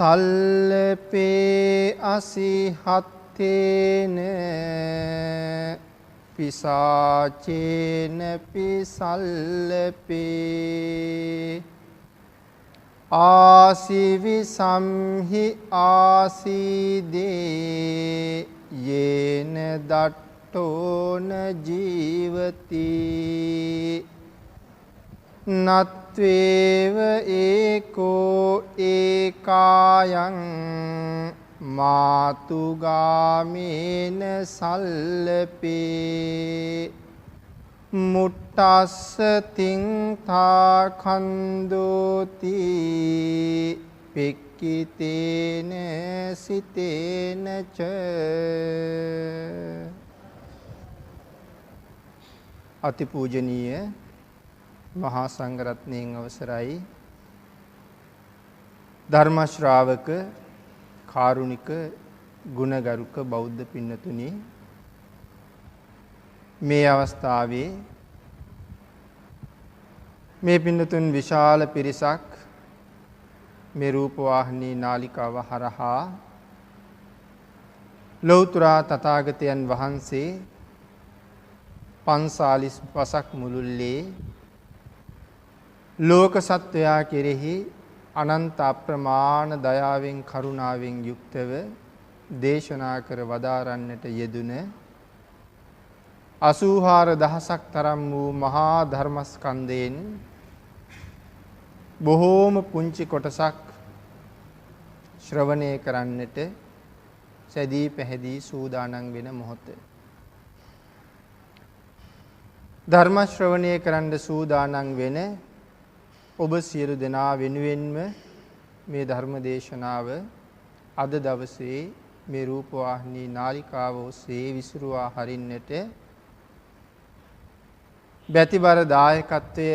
සල්ලපේ අසිහත්තේන පිසාචේන පිසල්ලපේ ආසිවි සම්හි ආසීදේ යේන දට්ඨෝන ජීවති නත්වේව ඒකෝ ඒකායං මාතුගාමේන සල්ලපේ මුට්ටස්ස තින්තා කන්දෝති පික්කිතේන සිතේන ච. අතිපූජනීය මහා සංඝරත්නයන් අවසරයි, ධර්ම ශ්‍රාවක කාරුණික ගුණගරුක බෞද්ධ පින්නතුනි, මේ අවස්ථාවේ මේ පින්නතුන් විශාල පිරිසක් මේ රූපවාහිනී නාලිකාව හරහා ලෞතර තථාගතයන් වහන්සේ 45 වසක් මුළුල්ලේ ලෝක සත්වයා කෙරෙහි අනන්ත අප්‍රමාණ දයාවෙන් කරුණාවෙන් යුක්තව දේශනා කර වදාරන්නට යෙදුන 84000ක් තරම් වූ මහා ධර්මස්කන්ධයෙන් බොහෝම පුංචි කොටසක් ශ්‍රවණය කරන්නට සැදී පැහැදී සූදානම් වෙන මොහොත. ධර්ම ශ්‍රවණය කරන්න සූදානම් වෙන ඔබ සියලු දෙනා වෙනුවෙන්ම මේ ධර්ම දේශනාව අද දවසේ මේ රූපවාහිනී නාලිකාව ඔස්සේ විසිරුවා හරින්නට බැතිබර දායකත්වය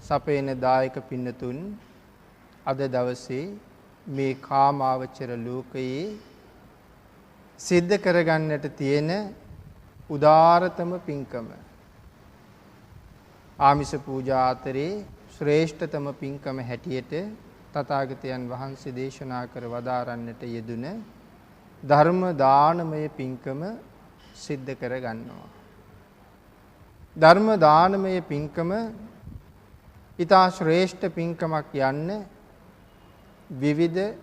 සපයන දායක පින්නතුන් අද දවසේ මේ කාමාවචර ලෝකයේ සිද්ධ කරගන්නට තියෙන උදාරතම පින්කම, ආමිෂ පූජා අතරේ ශ්‍රේෂ්ඨතම පින්කම හැටියට තථාගතයන් වහන්සේ දේශනා කර වදාරන්නට යෙදුන ධර්ම දානමය පින්කම සිද්ධ කර ගන්නවා. ධර්ම දානමය පින්කම ඊතා ශ්‍රේෂ්ඨ පින්කමක් යන්න විවිධ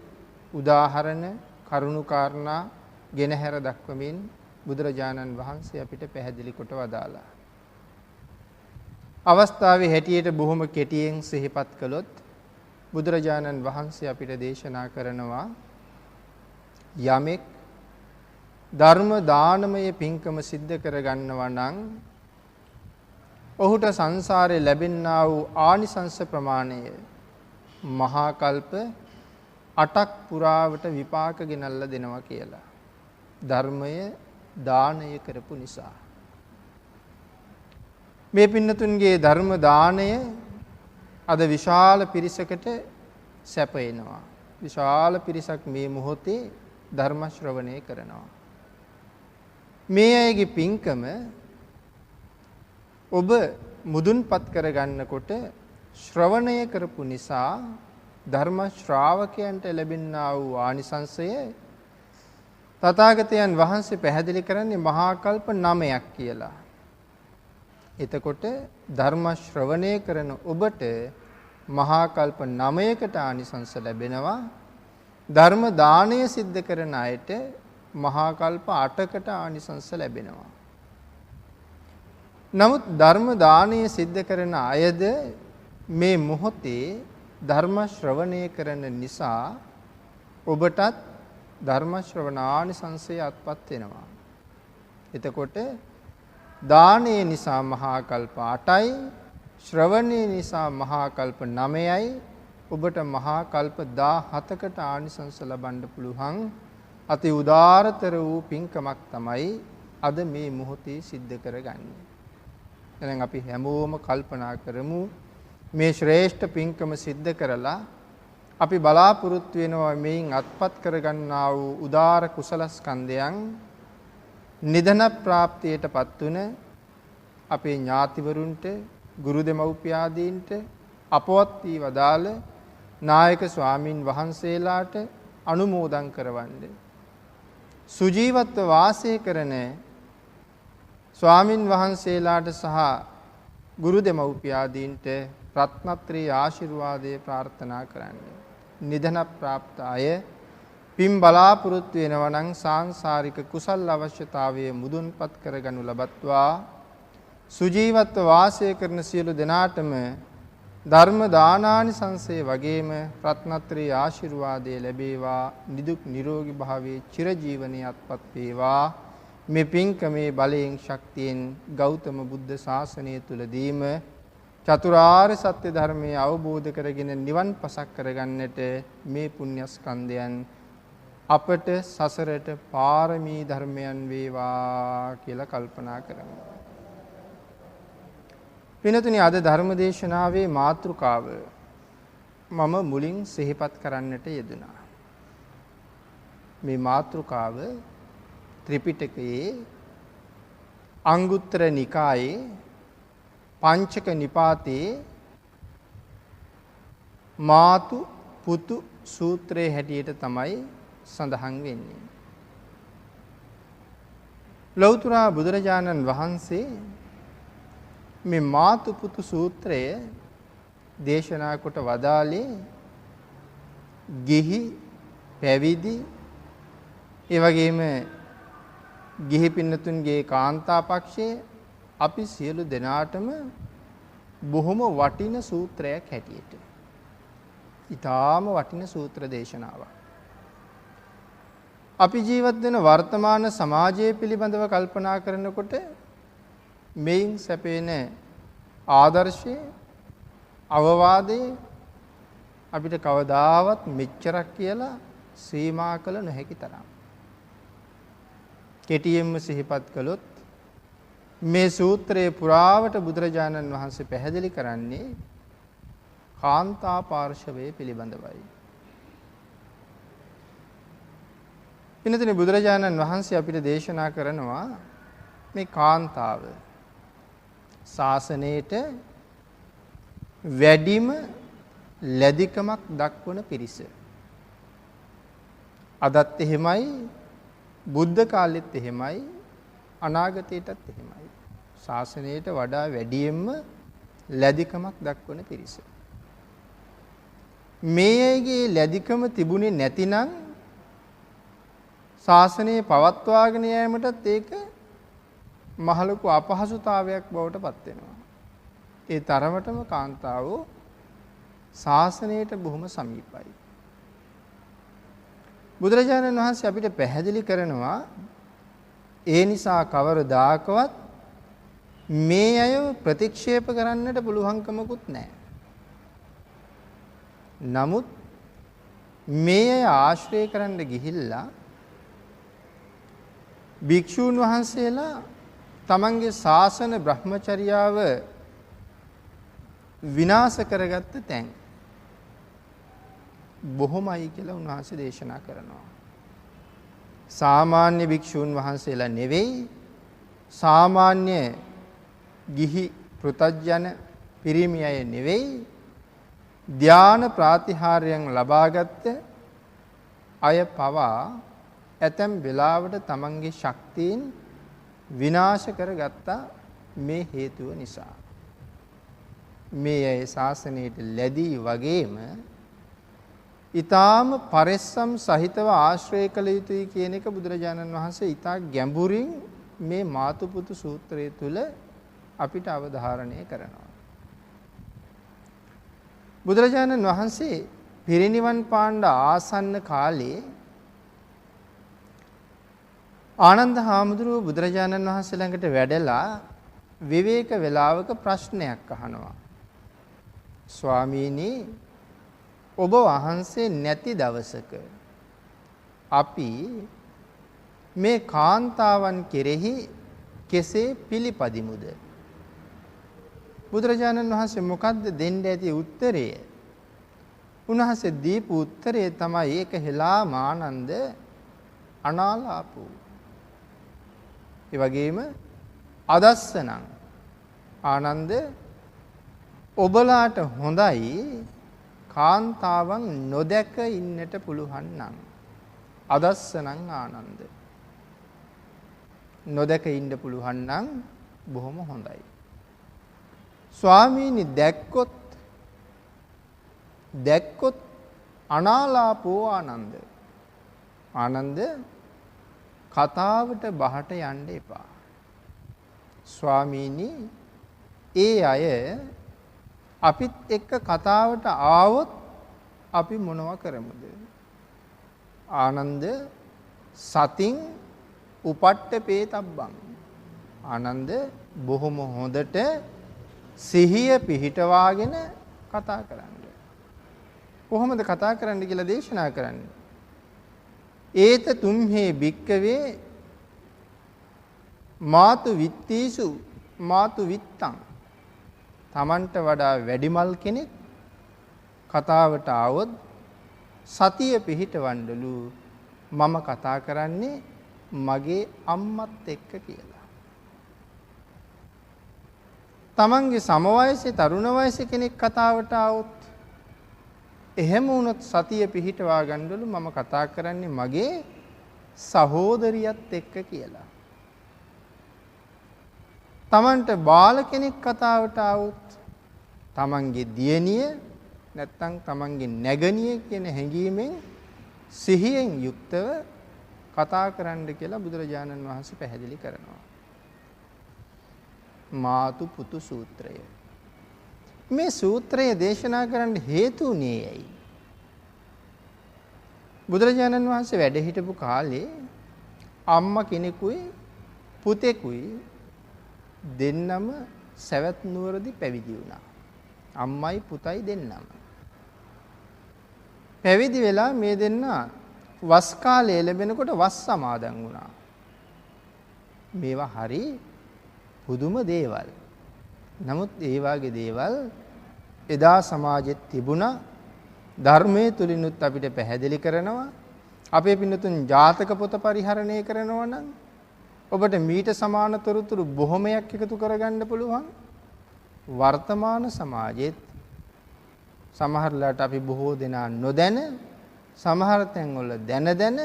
උදාහරණ කරුණු කාරණා ගෙනහැර දක්වමින් බුදුරජාණන් වහන්සේ අපිට පැහැදිලි කොට වදාලා. අවස්ථාවේ හැටියට බොහොම කෙටියෙන් සිහිපත් කළොත් බුදුරජාණන් වහන්සේ අපිට දේශනා කරනවා යමෙක් ධර්ම දානමය පින්කම සිද්ධ කරගන්නවා නම් ඔහුට සංසාරේ ලැබෙනා වූ ආනිසංස ප්‍රමාණය මහා කල්ප 8ක් පුරාවට විපාක ගෙනල්ලා දෙනවා කියලා. ධර්මය දානය කරපු නිසා. මේ පින්නතුන්ගේ ධර්ම දානය අද විශාල පිරිසකට සැපේනවා. විශාල පිරිසක් මේ මොහොතේ ධර්ම ශ්‍රවණය කරනවා. මේ අයගේ පින්කම ඔබ මුදුන්පත් කරගන්නකොට ශ්‍රවණය කරපු නිසා ධර්ම ශ්‍රාවකයන්ට ලැබෙනා වූ ආනිසංසය තථාගතයන් වහන්සේ පැහැදිලි කරන්නේ මහා කල්ප 9ක් කියලා. එතකොට ධර්ම ශ්‍රවණය කරන ඔබට මහා කල්ප 9කට ආනිසංස ලැබෙනවා. ධර්ම දානය සිද්ධ කරන අයට මහා කල්ප 8කට ආනිසංස ලැබෙනවා. නමුත් ධර්ම දානය සිද්ධ කරන අයද මේ මොහොතේ ධර්ම ශ්‍රවණය කරන නිසා ඔබටත් ධර්ම ශ්‍රවණානිසංසය අත්පත් වෙනවා. එතකොට දානය නිසා මහා කල්ප 8යි, ශ්‍රවණය නිසා මහා කල්ප 9යි, ඔබට මහා කල්ප 17කට ආනිසංස ලබන්න පුළුවන් අති උදාරතර වූ පින්කමක් තමයි අද මේ මොහොතේ සිද්ධ කරගන්නේ. එහෙනම් අපි හැමෝම කල්පනා කරමු මේ ශ්‍රේෂ්ඨ පින්කම සිද්ධ කරලා අපි බලාපොරොත්තු වෙනවා මේන් අත්පත් කරගන්නා වූ උදාර කුසල ස්කන්ධයන් නිදන ප්‍රාප්තියටපත් වුණ අපේ ඥාතිවරුන්ට ගුරු දෙමව්පියාදීන්ට අපවත් වී වදාළ නායක ස්වාමින් වහන්සේලාට අනුමෝදන් කරවන්නේ. සුජීවත්ව වාසය කරන ස්වාමින් වහන්සේලාට සහ ගුරු දෙමව්පියාදීන්ට රත්නත්‍රී ආශිර්වාදය ප්‍රාර්ථනා කරන්නේ. නිධන ප්‍රාප්ත අය පින් බලාපොරොත්තු වෙනවා නම් සාංශාරික කුසල් අවශ්‍යතාවයේ මුදුන්පත් කරගනු ලබත්වා. සුජීවත්ව වාසය කරන සියලු දෙනාටම ධර්ම දානානිසංසය වගේම රත්නත්‍රී ආශිර්වාදය ලැබේවා. නිදුක් නිරෝගී භාවයේ චිරජීවනයේ අත්පත් වේවා. මේ පින්කමේ බලයෙන් ශක්තියෙන් ගෞතම බුද්ධ ශාසනය තුලදීම චතුරාර්ය සත්‍ය ධර්මයේ අවබෝධ කරගෙන නිවන් පසක් කරගන්නට මේ පුණ්‍ය ස්කන්ධයන් අපට සසරට පාරමී ධර්මයන් වේවා කියලා කල්පනා කරමු. පින්තුනි, අද ධර්ම දේශනාවේ මාතෘකාව මම මුලින් සිහිපත් කරන්නට යෙදුණා. මේ මාතෘකාව ත්‍රිපිටකයේ අංගුත්තර නිකායේ පංචක නිපාතේ මාතු පුතු සූත්‍රයේ හැටියට තමයි සඳහන් වෙන්නේ. ලෞතර බුදුරජාණන් වහන්සේ මේ මාතු පුතු සූත්‍රය දේශනා කොට වදාළේ ගිහි පැවිදි ඒ වගේම ගිහි පින්නතුන්ගේ කාන්තා පක්ෂයේ අපි සියලු දෙනාටම බොහොම වටින සූත්‍රයක් හැටියට. ඊටාම වටින සූත්‍ර දේශනාවක්. අපි ජීවත් වෙන වර්තමාන සමාජය පිළිබඳව කල්පනා කරනකොට මේන් සැපේන ආදර්ශය අවවාදයේ අපිට කවදාවත් මෙච්චරක් කියලා සීමා කළ නොහැකි තරම්. කෙටියෙන්ම සිහිපත් කළොත් මේ සූත්‍රයේ පුරාවට බුදුරජාණන් වහන්සේ පැහැදිලි කරන්නේ කාන්තා පාර්ශවයේ පිළිබඳවයි. පින්තුනි, බුදුරජාණන් වහන්සේ අපිට දේශනා කරනවා මේ කාන්තාව ශාසනයේට වැඩිම ලැබිකමක් දක්වන පිරිස. අදත් එහෙමයි, බුද්ධ කාලෙත් එහෙමයි, අනාගතයටත් එහෙමයි. ශාසනයට වඩා වැඩියෙන්ම ලැබිකමක් දක්වන පිරිස. මේ අයගේ ලැබිකම තිබුණේ නැතිනම් ශාසනය පවත්වාගෙන යාමටත් ඒක මහලොකු අපහසුතාවයක් බවට පත් වෙනවා. ඒ තරමටම කාන්තාවෝ ශාසනයට බොහොම සමීපයි. බුදුරජාණන් වහන්සේ අපිට පැහැදිලි කරනවා ඒ නිසා කවරදාකවත් මේ අය ප්‍රතික්ෂේප කරන්නට පුළුවන්කමකුත් නැහැ. නමුත් මේ අය ආශ්‍රය කරන්න ගිහිල්ලා භික්ෂූන් වහන්සේලා තමන්ගේ ශාසන බ්‍රහ්මචර්යාව විනාශ කරගත්ත තැන් බොහොමයි කියලා උන්වහන්සේ දේශනා කරනවා. සාමාන්‍ය භික්ෂූන් වහන්සේලා නෙවෙයි, සාමාන්‍ය ගිහි පෘතජන පිරිමි අය නෙවෙයි, ධාන ප්‍රාතිහාර්යයන් ලබාගත්ත අය පවා ඇතැම් වෙලාවට තමන්ගේ ශක්තියින් විනාශ කරගත්තා මේ හේතුව නිසා. මේ අය ශාසනයට ලැබී වගේම ඊටාම පරිස්සම් සහිතව ආශ්‍රය කළ යුතුයි කියන එක බුදුරජාණන් වහන්සේ ඊටා ගැඹුරින් මේ මාතුපුතු සූත්‍රය තුල අපිට අවධාරණය කරනවා. බුදුරජාණන් වහන්සේ පිරිනිවන් පාණ්ඩ ආසන්න කාලේ ආනන්ද හාමුදුරුවෝ බුදුරජාණන් වහන්සේ ළඟට වැඩලා විවේක වේලාවක ප්‍රශ්නයක් අහනවා. ස්වාමීනි, ඔබ වහන්සේ නැති දවසක අපි මේ කාන්තාවන් කෙරෙහි කෙසේ පිළිපදිමුද? බුදුරජාණන් වහන්සේ මොකද්ද දෙන්න ඇති උත්තරය? උන්වහන්සේ දීපු උත්තරය තමයි ඒක හෙලා මානන්ද අනාලාපු. ඒ වගේම අදස්සනම් ආනන්ද ඔබලාට හොඳයි කාන්තාවන් නොදැක ඉන්නට පුළුවන් නම්. අදස්සනං ආනන්ද. නොදක ඉන්න පුළුවන් නම් බොහොම හොඳයි. ස්වාමීනි දැක්කොත් අනාලාපෝ ආනන්ද. ආනන්ද කතාවට බහට යන්න එපා. ස්වාමීනි ඒ අය අපිත් එක්ක කතාවට ආවොත් අපි මොනවා කරමුද? ආනන්ද සතින් උපට්ඨපේතබ්බං. ආනන්ද බොහොම හොඳට සිහිය පිහිටවාගෙන කතා කරන්න. කොහොමද කතා කරන්න කියලා දේශනා කරන්නේ? ඒත තුම්හේ භික්කවේ මාතු විත්තීසු මාතු විත්තං. තමන්ට වඩා වැඩිමල් කෙනෙක් කතාවට ආවොත් සතිය පිහිටවන්නලු මම කතා කරන්නේ මගේ අම්මත් එක්ක කියලා. තමන්ගේ සම වයසේ තරුණ වයසේ කෙනෙක් කතාවට ආවොත් එහෙම වුණොත් සතිය පිහිටවා ගන්නලු මම කතා කරන්නේ මගේ සහෝදරියත් එක්ක කියලා. තමන්ට බාල කෙනෙක් කතාවට ආවොත් තමන්ගේ දියණිය නැත්තම් තමන්ගේ නැගණිය කියන හැඟීමෙන් සිහියෙන් යුක්තව කතා කරන්න කියලා බුදුරජාණන් වහන්සේ පැහැදිලි කරනවා. මාතු පුතු සූත්‍රය. මේ සූත්‍රය දේශනා කරන්න හේතු උනේ ඇයි? බුදුරජාණන් වහන්සේ වැඩ හිටපු කාලේ අම්මා කෙනෙකුයි පුතෙකුයි දෙන්නම සවැත් නුවරදී පැවිදි වුණා. අම්මයි පුතයි දෙන්නම. පැවිදි වෙලා මේ දෙන්න වස් කාලය ලැබෙනකොට වස් සමාදන් වුණා. මේවා හරි පුදුම දේවල්. නමුත් ඒ වාගේ දේවල් එදා සමාජෙත් තිබුණා. ධර්මයේ තුලිනුත් අපිට පැහැදිලි කරනවා. අපේ පින්නතුන් ජාතක පොත පරිහරණය කරනවා නම් ඔබට මීට සමාන තොරතුරු බොහොමයක් එකතු කරගන්න පුළුවන්. වර්තමාන සමාජෙත් සමහරලාට අපි බොහෝ දෙනා නොදැන සමහර තැන්වල දැන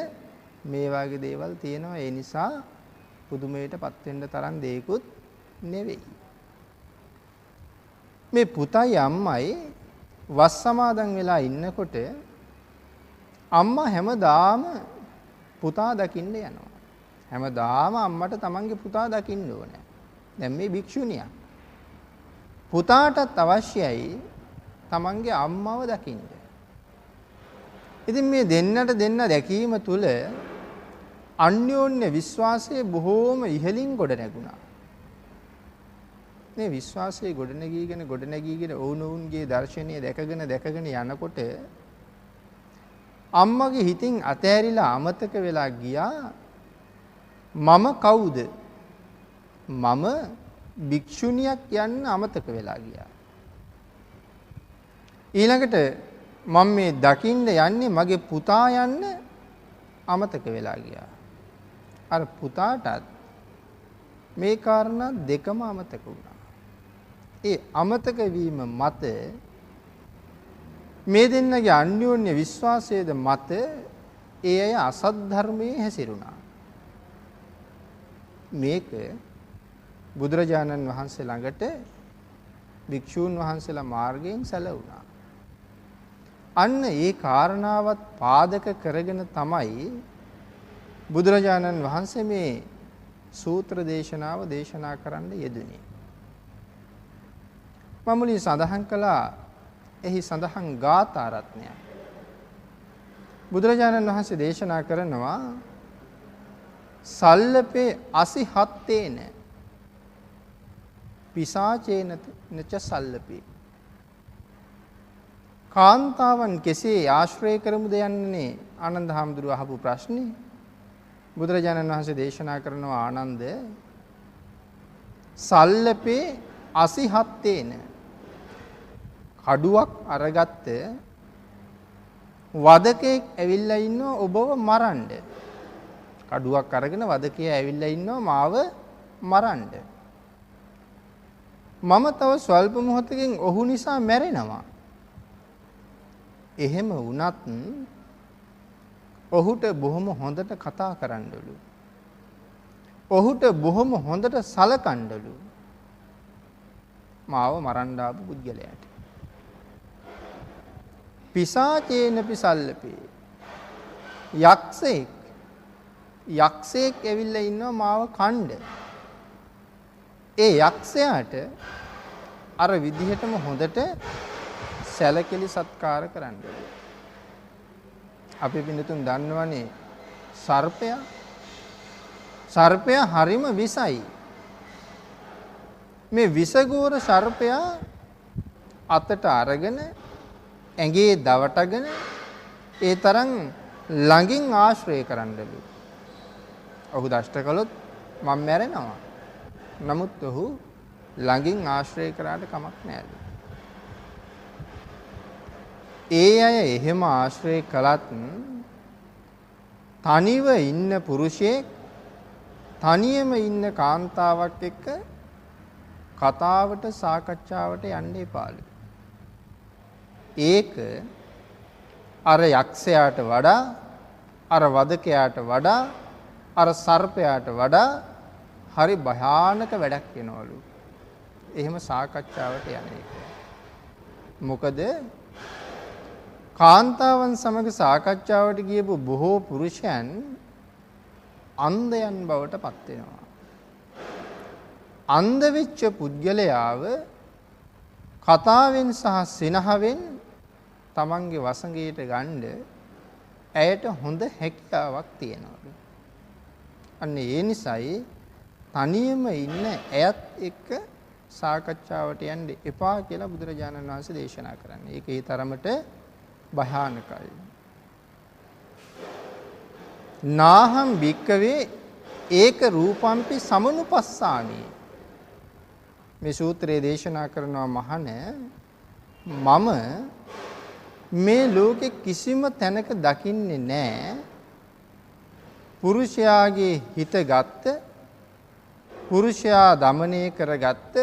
මේ වගේ දේවල් තියෙනවා. ඒ නිසා පුදුමයටපත් වෙන්න තරම් දෙයක්වත් නෙවෙයි. මේ පුතයි අම්මයි වස් සමාදන් වෙලා ඉන්නකොට අම්මා හැමදාම පුතා දකින්න යනවා. හැමදාම අම්මට තමන්ගේ පුතා දකින්න ඕනේ. දැන් මේ භික්ෂුණියක්. පුතාටත් අවශ්‍යයි තමන්ගේ අම්මව දකින්න. ඉතින් මේ දෙන්නට දෙන්න දැකීම තුළ අන්‍යෝන්‍ය විශ්වාසය බොහෝම ඉහළින් ගොඩ නැගුණා. මේ විශ්වාසයේ ගොඩනැගීගෙන ඔවුනොවුන්ගේ දර්ශනීය දැකගෙන යනකොට අම්මගේ හිතින් අතෑරිලා අමතක වෙලා ගියා මම කවුද? මම භික්ෂුණියක් යන්න අමතක වෙලා ගියා. ඊළඟට මම මේ දකින්න යන්නේ මගේ පුතා යන්න අමතක වෙලා ගියා. අර පුතාටත් මේ කාරණා දෙකම අමතක වුණා. ඒ අමතක වීම මත මේ දෙන්නගේ අන්‍යෝන්‍ය විශ්වාසයේද මත ඒ අය අසත් ධර්මයේ හැසිරුණා. මේක බුදුරජාණන් වහන්සේ ළඟට භික්ෂූන් වහන්සේලා මාර්ගයෙන් සැලවුණා. අන්න ඒ කාරණාවත් පාදක කරගෙන තමයි බුදුරජාණන් වහන්සේ මේ සූත්‍ර දේශනාව දේශනා කරන්න යෙදුනේ. මම මුලින් සඳහන් කළා එහි සඳහන් ගාථා රත්නය. බුදුරජාණන් වහන්සේ දේශනා කරනවා සල්ලපේ අසිහත්තේන පිසාචේන නච සල්ලපේ. කාන්තාවන් කෙසේ ආශ්‍රය කරමුද යන්නේ ආනන්ද හාමුදුරුව අහපු ප්‍රශ්නේ. බුදුරජාණන් වහන්සේ දේශනා කරනවා ආනන්ද සල්ලපේ අසිහත්තේන කඩුවක් අරගත්ත වදකෙක් ඇවිල්ලා ඉන්නවා ඔබව මරන්න. කඩුවක් අරගෙන වදකයා ඇවිල්ලා ඉන්නවා මාව මරන්න. මම තව ස්වල්ප මොහොතකින් ඔහු නිසා මැරෙනවා. එහෙම වුණත් ඔහුට බොහොම හොඳට කතා කරන්නලු. ඔහුට බොහොම හොඳට සලකන්නලු. මාව මරන්න ආපු පුද්ගලයාට. පිසාචේන පිසල්ලපේ. යක්ෂයෙක් ඇවිල්ලා ඉන්නවා මාව කණ්ඩ. ඒ යක්ෂයාට අර විදිහටම හොඳට සැලකිලි සත්කාර කරන්න. අපි පින්නතුන් දන්නවනේ සර්පයා හරිම විසයි. මේ විසගෝර සර්පයා අතට අරගෙන ඇඟේ දවටගෙන ඒ තරම් ළඟින් ආශ්‍රය කරන්නලු. ඔහු දෂ්ට කළොත් මම මැරෙනවා. නමුත් ඔහු ළඟින් ආශ්‍රය කරාට කමක් නැහැලු. ඒ අය එහෙම ආශ්‍රය කළත් තනිව ඉන්න පුරුෂයෙක් තනියම ඉන්න කාන්තාවක් එක්ක කතාවට සාකච්ඡාවට යන්න එපාලු. ඒක අර යක්ෂයාට වඩා අර වදකයාට වඩා අර සර්පයාට වඩා හරි භයානක වැඩක් වෙනවලු. එහෙම සාකච්ඡාවට යන එක. මොකද කාන්තාවන් සමග සාකච්ඡාවට ගියපු බොහෝ පුරුෂයන් අන්ධයන් බවට පත් වෙනවා. අන්ධ වෙච්ච පුද්ගලයාව කතාවෙන් සහ සිනහවෙන් තමන්ගේ වසඟයට ගන්න ඇයට හොඳ හැකියාවක් තියෙනවලු. අන්න ඒ නිසායි තනියම ඉන්න ඇයත් එක්ක සාකච්ඡාවට යන්න එපා කියලා බුදුරජාණන් වහන්සේ දේශනා කරන්නේ. ඒක ඒ තරමට භයානකයි. නාහම් භික්කවේ ඒක රූපම්පි සමනුපස්සාමි. මේ සූත්‍රයේ දේශනා කරනවා මහණ මම මේ ලෝකේ කිසිම තැනක දකින්නේ නැහැ පුරුෂයාගේ හිත ගත්ත පුරුෂයා দমনය කරගත්ත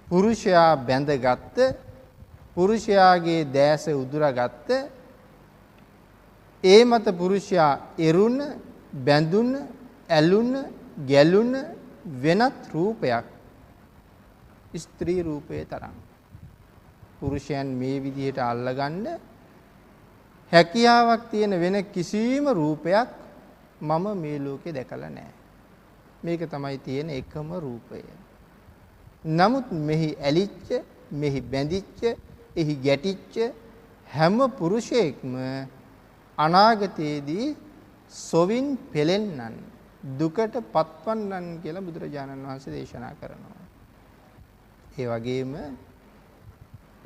පුරුෂයා බැඳගත්ත පුරුෂයාගේ දැස උදුරාගත්ත ඒ මත පුරුෂයා එරුණ බැඳුන ඇලුන ගැලුන වෙනත් රූපයක් ස්ත්‍රී රූපේ තරම් පුරුෂයන් මේ විදිහට අල්ලගන්න හැකියාවක් තියෙන වෙන කිසිම රූපයක් මම මේ ලෝකේ දැකලා නැහැ. මේක තමයි තියෙන එකම රූපය. නමුත් මෙහි ඇලිච්ච, මෙහි බැඳිච්ච, එහි ගැටිච්ච හැම පුරුෂයෙක්ම අනාගතයේදී සොවින් පෙලෙන්නන් දුකට පත්වන්නන් කියලා බුදුරජාණන් වහන්සේ දේශනා කරනවා. ඒ වගේම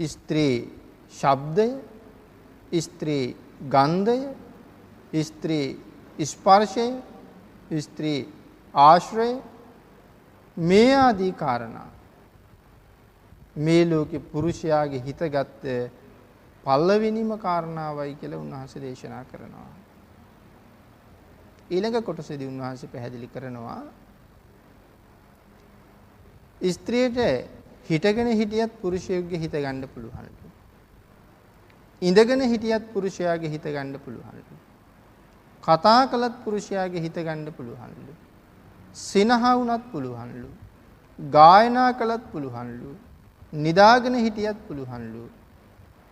ස්ත්‍රී ශබ්දය, ස්ත්‍රී ගන්ධය, ස්ත්‍රී ස්පර්ශය, ස්ත්‍රී ආශ්‍රය මේ ආදී කාරණා මේ ලෝකේ පුරුෂයාගේ හිතගත් පළවෙනිම කාරණාවයි කියලා උන්වහන්සේ දේශනා කරනවා. ඊළඟ කොටසේදී උන්වහන්සේ පැහැදිලි කරනවා ස්ත්‍රියට හිටගෙන හිටියත් පුරුෂයෙකුගේ හිත ගන්න පුළුවන්ලු. ඉඳගෙන හිටියත් පුරුෂයාගේ හිත ගන්න පුළුවන්ලු. කතා කළත් පුරුෂයාගේ හිත ගන්න පුළුවන්ලු. සිනහ වුණත් පුළුවන්ලු. ගායනා කළත් පුළුවන්ලු. නිදාගෙන හිටියත් පුළුවන්ලු.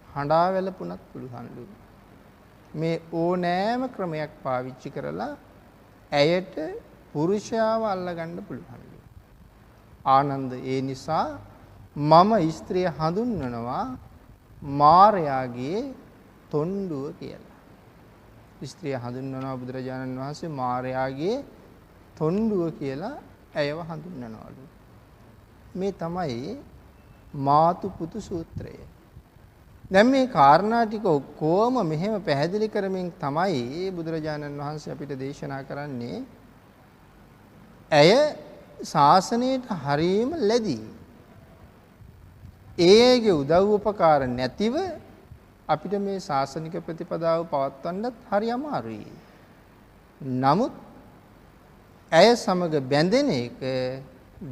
හඬා වැළපුණත් පුළුවන්ලු. මේ ඕනෑම ක්‍රමයක් පාවිච්චි කරලා ඇයට පුරුෂයාව අල්ලගන්න පුළුවන්ලු. ආනන්ද ඒ නිසා මම ස්ත්‍රිය හඳුන්වනවා මාරයාගේ තොණ්ඩුව කියලා. ස්ත්‍රිය හඳුන්වනවා බුදුරජාණන් වහන්සේ මාරයාගේ තොණ්ඩුව කියලා ඇයව හඳුන්වනවලු. මේ තමයි මාතු පුතු සූත්‍රය. දැන් මේ කාරණා ටික ඔක්කොම මෙහෙම පැහැදිලි කරමින් තමයි බුදුරජාණන් වහන්සේ අපිට දේශනා කරන්නේ ඇය ශාසනයට හරීම ලැබී. ඒගේ උදව් උපකාර නැතිව අපිට මේ ශාසනික ප්‍රතිපදාව පවත්වන්නත් හරි අමාරුයි. නමුත් ඇය සමග බැඳෙන එක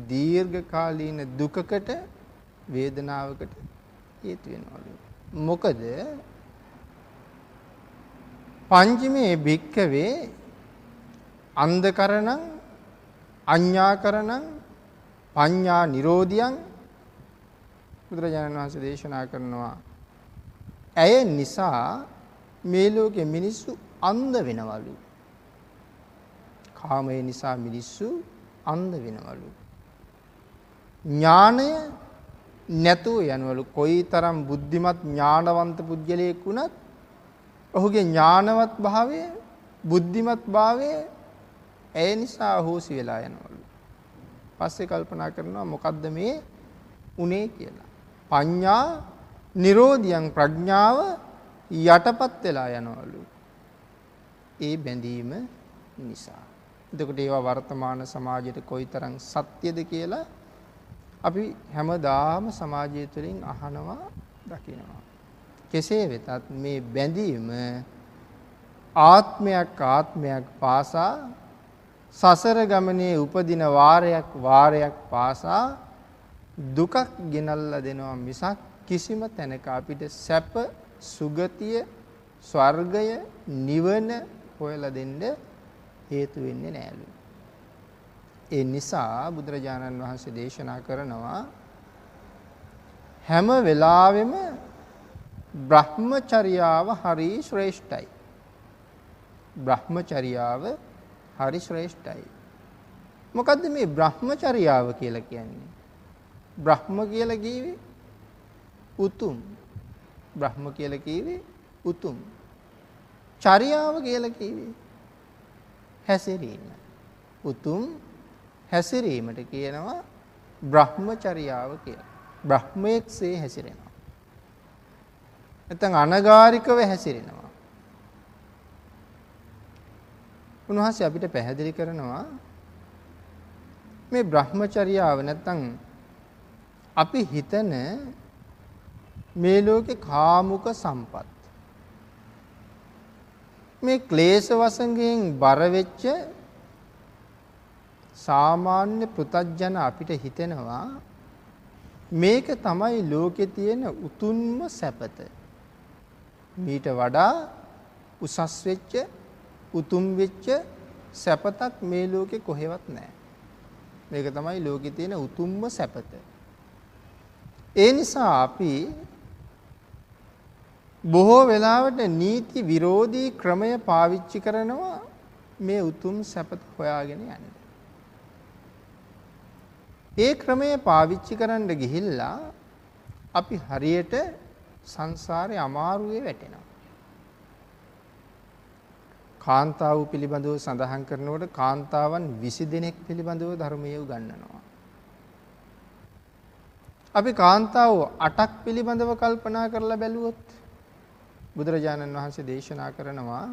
දීර්ඝකාලීන දුකකට වේදනාවකට හේතු වෙනවලු. මොකද පංචමේ භික්ඛවේ අන්ධකරණං අඤ්ඤාකරණං පඤ්ඤා නිරෝධියං බුදුරජාණන් වහන්සේ දේශනා කරනවා. ඇය නිසා මේ ලෝකෙ මිනිස්සු අන්ධ වෙනවලු. කාමය නිසා මිනිස්සු අන්ධ වෙනවලු. ඥානය නැතුව යනවලු. කොයිතරම් බුද්ධිමත් ඥානවන්ත පුද්ගලයෙක් වුණත් ඔහුගේ ඥානවත් භාවය බුද්ධිමත් භාවය ඒ නිසා හොසි වෙලා යනවලු. පස්සේ කල්පනා කරනවා මොකද්ද මේ උනේ කියලා. පඤ්ඤා නිරෝධියං ප්‍රඥාව යටපත් වෙලා යනවලු. ඒ බැඳීම නිසා. එතකොට ඒවා වර්තමාන සමාජයට කොයිතරම් සත්‍යද කියලා අපි හැමදාම සමාජය තුළින් අහනවා දකිනවා. කෙසේ වෙතත් මේ බැඳීම ආත්මයක් පාසා සසර ගමනේ උපදින වාරයක් පාසා දුකක් ගෙනල්ලා දෙනවා මිසක් කිසිම තැනක අපිට සැප සුගතිය ස්වර්ගය නිවන හොයලා දෙන්න හේතු වෙන්නේ නෑලු. ඒ නිසා බුදුරජාණන් වහන්සේ දේශනා කරනවා හැම වෙලාවෙම බ්‍රහ්මචර්යාව හරි ශ්‍රේෂ්ඨයි. බ්‍රහ්මචර්යාව හරි ශ්‍රේෂ්ඨයි. මොකද්ද මේ බ්‍රහ්මචර්යාව කියලා කියන්නේ? බ්‍රහ්ම කියලා කිව්වේ උතුම්. බ්‍රහ්ම කියලා කිව්වේ උතුම්. චර්යාව කියලා කිව්වේ හැසිරීම. උතුම් හැසිරීමට කියනවා බ්‍රහ්මචර්යාව කියලා. බ්‍රහ්මයේක්සේ හැසිරෙනවා. නැත්නම් අනගාരികව හැසිරෙනවා. උන්වහන්සේ අපිට පැහැදිලි කරනවා මේ බ්‍රහ්මචර්යාව නැත්නම් අපි හිතන මේ ලෝකේ කාමුක සම්පත් මේ ක්ලේශ වසඟයෙන් බර වෙච්ච සාමාන්‍ය පෘථග්ජන අපිට හිතෙනවා මේක තමයි ලෝකේ තියෙන උතුම්ම සැපත. මීට වඩා උසස් වෙච්ච උතුම් වෙච්ච සැපතක් මේ ලෝකේ කොහෙවත් නැහැ. මේක තමයි ලෝකේ තියෙන උතුම්ම සැපත. ඒ නිසා අපි බොහෝ වෙලාවට නීති විරෝධී ක්‍රමය පාවිච්චි කරනවා මේ උතුම් සැපත හොයාගෙන යන්න. ඒ ක්‍රමය පාවිච්චි කරන්න ගිහිල්ලා අපි හරියට සංසාරේ අමාරුවේ වැටෙනවා. කාන්තාව පිළිබඳව සඳහන් කරනකොට කාන්තාවන් 20 දෙනෙක් පිළිබඳව ධර්මයේ උගන්වනවා. අපි කාන්තාව 8ක් පිළිබඳව කල්පනා කරලා බැලුවොත් බුදුරජාණන් වහන්සේ දේශනා කරනවා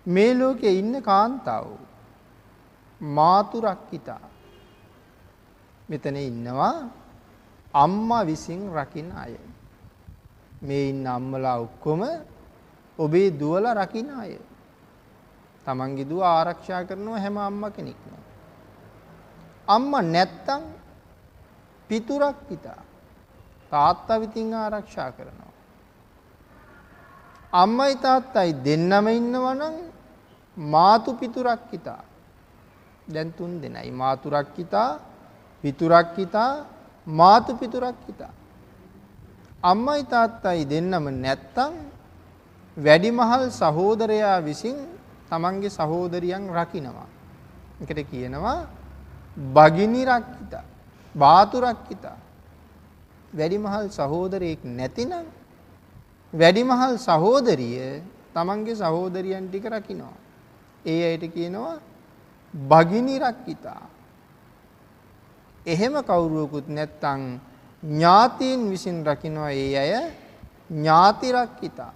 මේ ලෝකේ ඉන්න කාන්තාව මාතුරක්කිතා. මෙතන ඉන්නවා අම්මා විසින් රකින්න අය. මේ ඉන්න අම්මලා ඔක්කොම ඔබේ දුවලා රකින්න අය. තමන්ගේ දුව ආරක්ෂා කරනවා හැම අම්මා කෙනෙක්ම. අම්මා නැත්තම් පිතුරක්කිතා. තාත්තා විසින් ආරක්ෂා කරනවා. අම්මයි තාත්තයි දෙන්නම ඉන්නවා නම් මාතු පිතුරක්කිතා. දැන් 3 දෙනයි මාතුරක්කිතා පිතුරක්කිතා මාතු පිතුරක්කිතා. අම්මයි තාත්තයි දෙන්නම නැත්තම් වැඩිමහල් සහෝදරයා විසින් තමන්ගේ සහෝදරියන් රකින්නවා. ඒකට කියනවා භගිනි රක්කිතා, බාතු රක්කිතා. වැඩිමහල් සහෝදරයෙක් නැතිනම් වැඩිමහල් සහෝදරිය තමන්ගේ සහෝදරියන් ටික රකින්නවා. ඒ අයට කියනවා භගිනි රක්කිතා. එහෙම කවුරුවකුත් නැත්තම් ඥාතීන් විසින් රකින්නවා ඒ අය ඥාති රක්කිතා.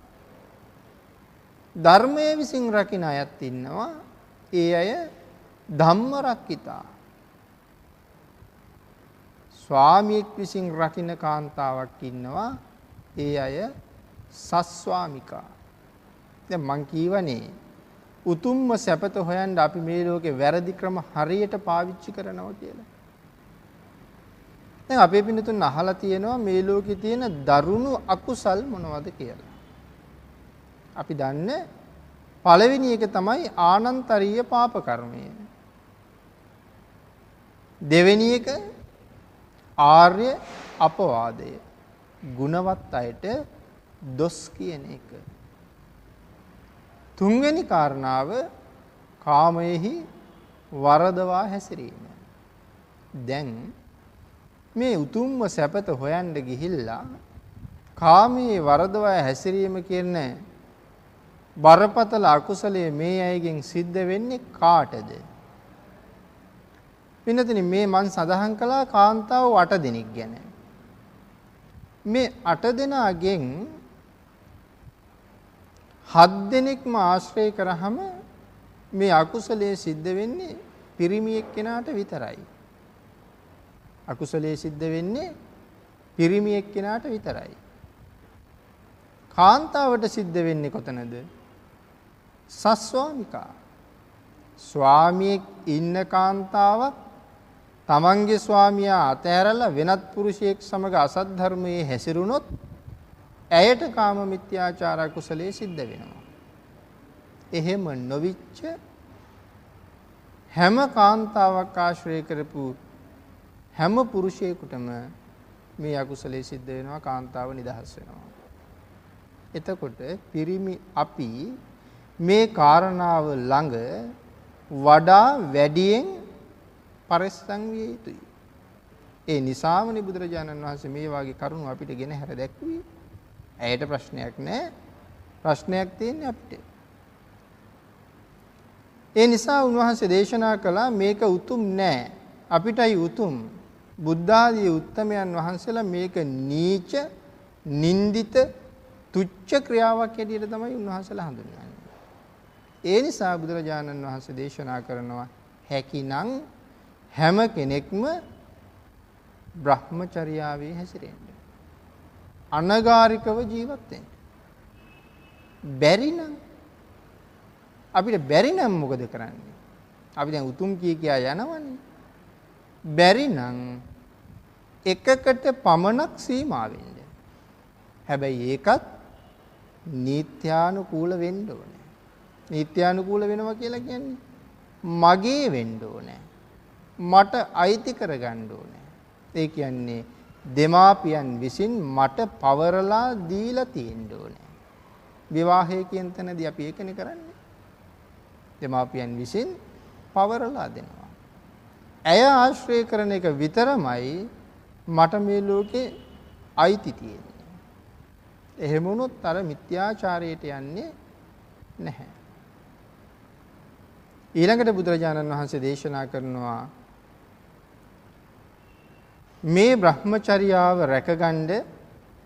ධර්මයේ විසින් රකින්න අයත් ඉන්නවා ඒ අය ධම්ම රක්කිතා. ස්වාමියෙක් විසින් රකින්න කාන්තාවක් ඉන්නවා ඒ අය සස්වාමිකා. දැන් මං කියවනේ උතුම්ම සැපත හොයන්න අපි මේ ලෝකේ වැරදි ක්‍රම හරියට පාවිච්චි කරනවා කියලා. දැන් අපේ පින්නතුන් අහලා තියෙනවා මේ ලෝකේ තියෙන දරුණු අකුසල් මොනවද කියලා. අපි දන්නේ පළවෙනි එක තමයි ආනන්තරීය පාප කර්මය. දෙවෙනි එක ආර්ය අපවාදය. ගුණවත් අයට දොස් කියන එක. තුන්වෙනි කාරණාව කාමයෙහි වරදවා හැසිරීම. දැන් මේ උතුම්ම සැපත හොයන්න ගිහිල්ලා කාමයේ වරදවා හැසිරීම කියන බරපතල අකුසලයේ මේ අයගෙන් සිද්ධ වෙන්නේ කාටද? පින්නතනි මේ මන් සඳහන් කළා කාන්තාව 8 දෙනෙක් ගැන. මේ 8 දෙනාගෙන් 7 දෙනෙක්ම ආශ්‍රය කරාම මේ අකුසලයේ සිද්ධ වෙන්නේ පිරිමි එක්කෙනාට විතරයි. අකුසලයේ සිද්ධ වෙන්නේ පිරිමි එක්කෙනාට විතරයි. කාන්තාවට සිද්ධ වෙන්නේ කොතනද? සස්වාමිකා. ස්වාමියෙක් ඉන්න කාන්තාවක් තමන්ගේ ස්වාමියා අතහැරලා වෙනත් පුරුෂයෙක් සමග අසත් ධර්මයේ හැසිරුණොත් ඇයට කාම මිත්‍යාචාර කුසලයේ සිද්ධ වෙනවා. එහෙම නොවිච්ච හැම කාන්තාවක් ආශ්‍රය කරපු හැම පුරුෂයෙකුටම මේ අකුසලයේ සිද්ධ වෙනවා, කාන්තාව නිදහස් වෙනවා. එතකොට පිරිමි අපි මේ කාරණාව ළඟ වඩා වැඩියෙන් පරිස්සම් විය යුතුයි. ඒ නිසාමනේ බුදුරජාණන් වහන්සේ මේ වාගේ කරුණු අපිට ගෙන හැර දැක්වුවේ. ඇයට ප්‍රශ්නයක් නැහැ. ප්‍රශ්නයක් තියෙන්නේ අපිට. ඒ නිසා උන්වහන්සේ දේශනා කළා මේක උතුම් නෑ. අපිටයි උතුම්. බුද්ධ ආදී උත්තමයන් වහන්සේලා මේක නීච, නින්දිත, තුච්ච ක්‍රියාවක් හැටියට තමයි උන්වහන්සේලා හඳුන්වන්නේ. ඒ නිසා බුදුරජාණන් වහන්සේ දේශනා කරනවා හැකිනම් හැම කෙනෙක්ම බ්‍රහ්මචර්යාවේ හැසිරෙන්න. අනගාരികව ජීවත් වෙන්න. බැරි නම් අපිට බැරි නම් මොකද කරන්නේ? අපි දැන් උතුම් කියා යනවනේ. බැරි නම් එකකට පමණක් සීමා වෙන්න. හැබැයි ඒකත් නීත්‍යානුකූල වෙන්න ඕනේ. නීත්‍යානුකූල වෙනවා කියලා කියන්නේ මගේ වෙන්න ඕනේ. මට අයිති කරගන්න ඕනේ. ඒ කියන්නේ දෙමාපියන් විසින් මට පවරලා දීලා තියෙන්න ඕනේ. විවාහය කියන තැනදී අපි ඒකනේ කරන්නේ. දෙමාපියන් විසින් පවරලා දෙනවා. ඇය ආශ්‍රය කරන එක විතරමයි මට මේ ලෝකේ අයිති තියෙන්නේ. එහෙම වුණොත් අර මිත්‍යාචාරයට යන්නේ නැහැ. ඊළඟට බුදුරජාණන් වහන්සේ දේශනා කරනවා මේ බ්‍රහ්මචර්යාව රැකගන්න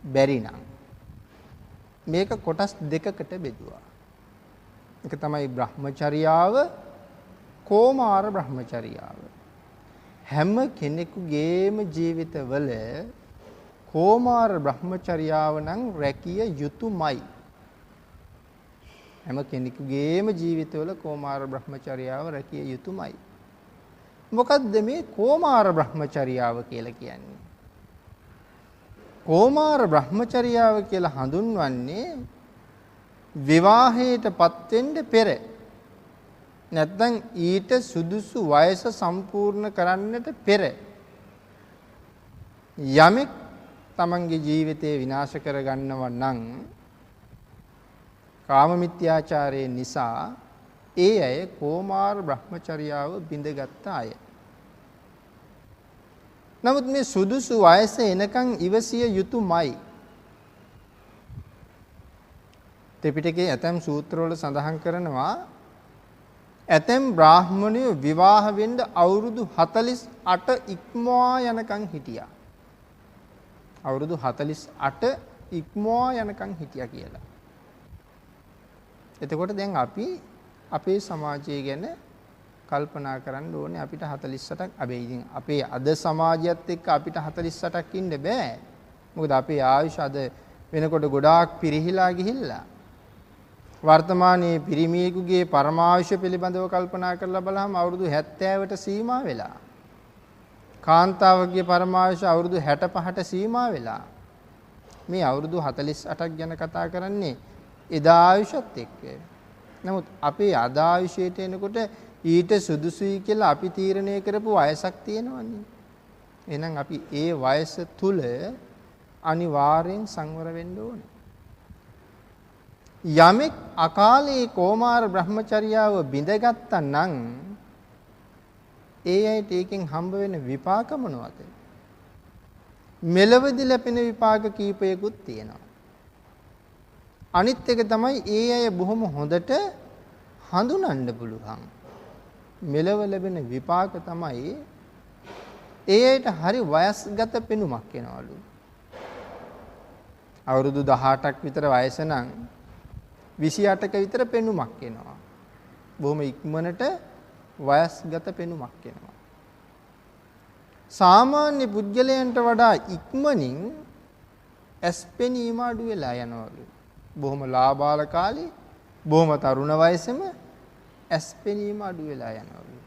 බැරි නම් මේක කොටස් දෙකකට බෙදුවා. එක තමයි බ්‍රහ්මචර්යාව, කෝමාර බ්‍රහ්මචර්යාව. හැම කෙනෙකුගේම ජීවිතවල කෝමාර බ්‍රහ්මචර්යාව නම් රැකිය යුතුයමයි. හැම කෙනෙකුගේම ජීවිතවල කෝමාර බ්‍රහ්මචර්යාව රැකිය යුතුයමයි. මොකද්ද මේ කෝමාර බ්‍රහ්මචර්යාව කියලා කියන්නේ? කෝමාර බ්‍රහ්මචර්යාව කියලා හඳුන්වන්නේ විවාහයටපත් වෙන්න පෙර නැත්නම් ඊට සුදුසු වයස සම්පූර්ණ කරන්නට පෙර යමෙක් තමන්ගේ ජීවිතය විනාශ කරගන්නව නම් කාම මිත්‍යාචාරයේ නිසා ඒ අය කෝමාර බ්‍රහ්මචර්යාව බිඳගත් අය. නමුත් මේ සුදුසු වයස එනකන් ඉවසිය යුතුයමයි. ත්‍රිපිටකයේ ඇතැම් සූත්‍රවල සඳහන් කරනවා ඇතැම් බ්‍රාහ්මණයෝ විවාහ වෙන්න අවුරුදු 48 ඉක්මවා යනකන් හිටියා. අවුරුදු 48 ඉක්මවා යනකන් හිටියා කියලා. එතකොට දැන් අපි අපේ සමාජය ගැන කල්පනා කරන්න ඕනේ. අපිට 48ක් ඉතින් අපේ අද සමාජයත් එක්ක අපිට 48ක් ඉන්න බෑ. මොකද අපේ ආයුෂ අද වෙනකොට ගොඩාක් පිරිහිලා ගිහිල්ලා. වර්තමානයේ පිරිමියෙකුගේ පරමායුෂ පිළිබඳව කල්පනා කරලා බලහම අවුරුදු 70ට සීමා වෙලා. කාන්තාවගේ පරමායුෂ අවුරුදු 65ට සීමා වෙලා. මේ අවුරුදු 48ක් ගැන කතා කරන්නේ එදා ආයුෂත් එක්ක. නමුත් අපේ අද ආයුෂයට එනකොට ඊට සුදුසුයි කියලා අපි තීරණය කරපු වයසක් තියෙනවනේ. එහෙනම් අපි ඒ වයස තුල අනිවාර්යෙන් සංවර වෙන්න ඕනේ. යමෙක් අකාලේ කෝමාර බ්‍රහ්මචර්යාව බිඳගත්තා නම් ඒ ඇයිට ඒකෙන් හම්බ වෙන විපාක මොනවද? මෙලවදී ලැබෙන විපාක කීපයකුත් තියෙනවා. අනිත් එක තමයි ඒ අය බොහොම හොඳට හඳුනන්න පුළුවන්. මෙලව ලැබෙන විපාක තමයි ඒ අයට හරි වයස්ගත පෙනුමක් එනවලු. අවුරුදු 18ක් විතර වයස නම් 28ක විතර පෙනුමක් එනවා. බොහොම ඉක්මනට වයස්ගත පෙනුමක් එනවා. සාමාන්‍ය පුද්ගලයන්ට වඩා ඉක්මනින් ඇස්පෙනීම අඩු වෙලා යනවලු. බොහොම ලාබාල කාලේ බොහොම තරුණ වයසෙම ඇස්පෙනීම අඩු වෙලා යනවලු.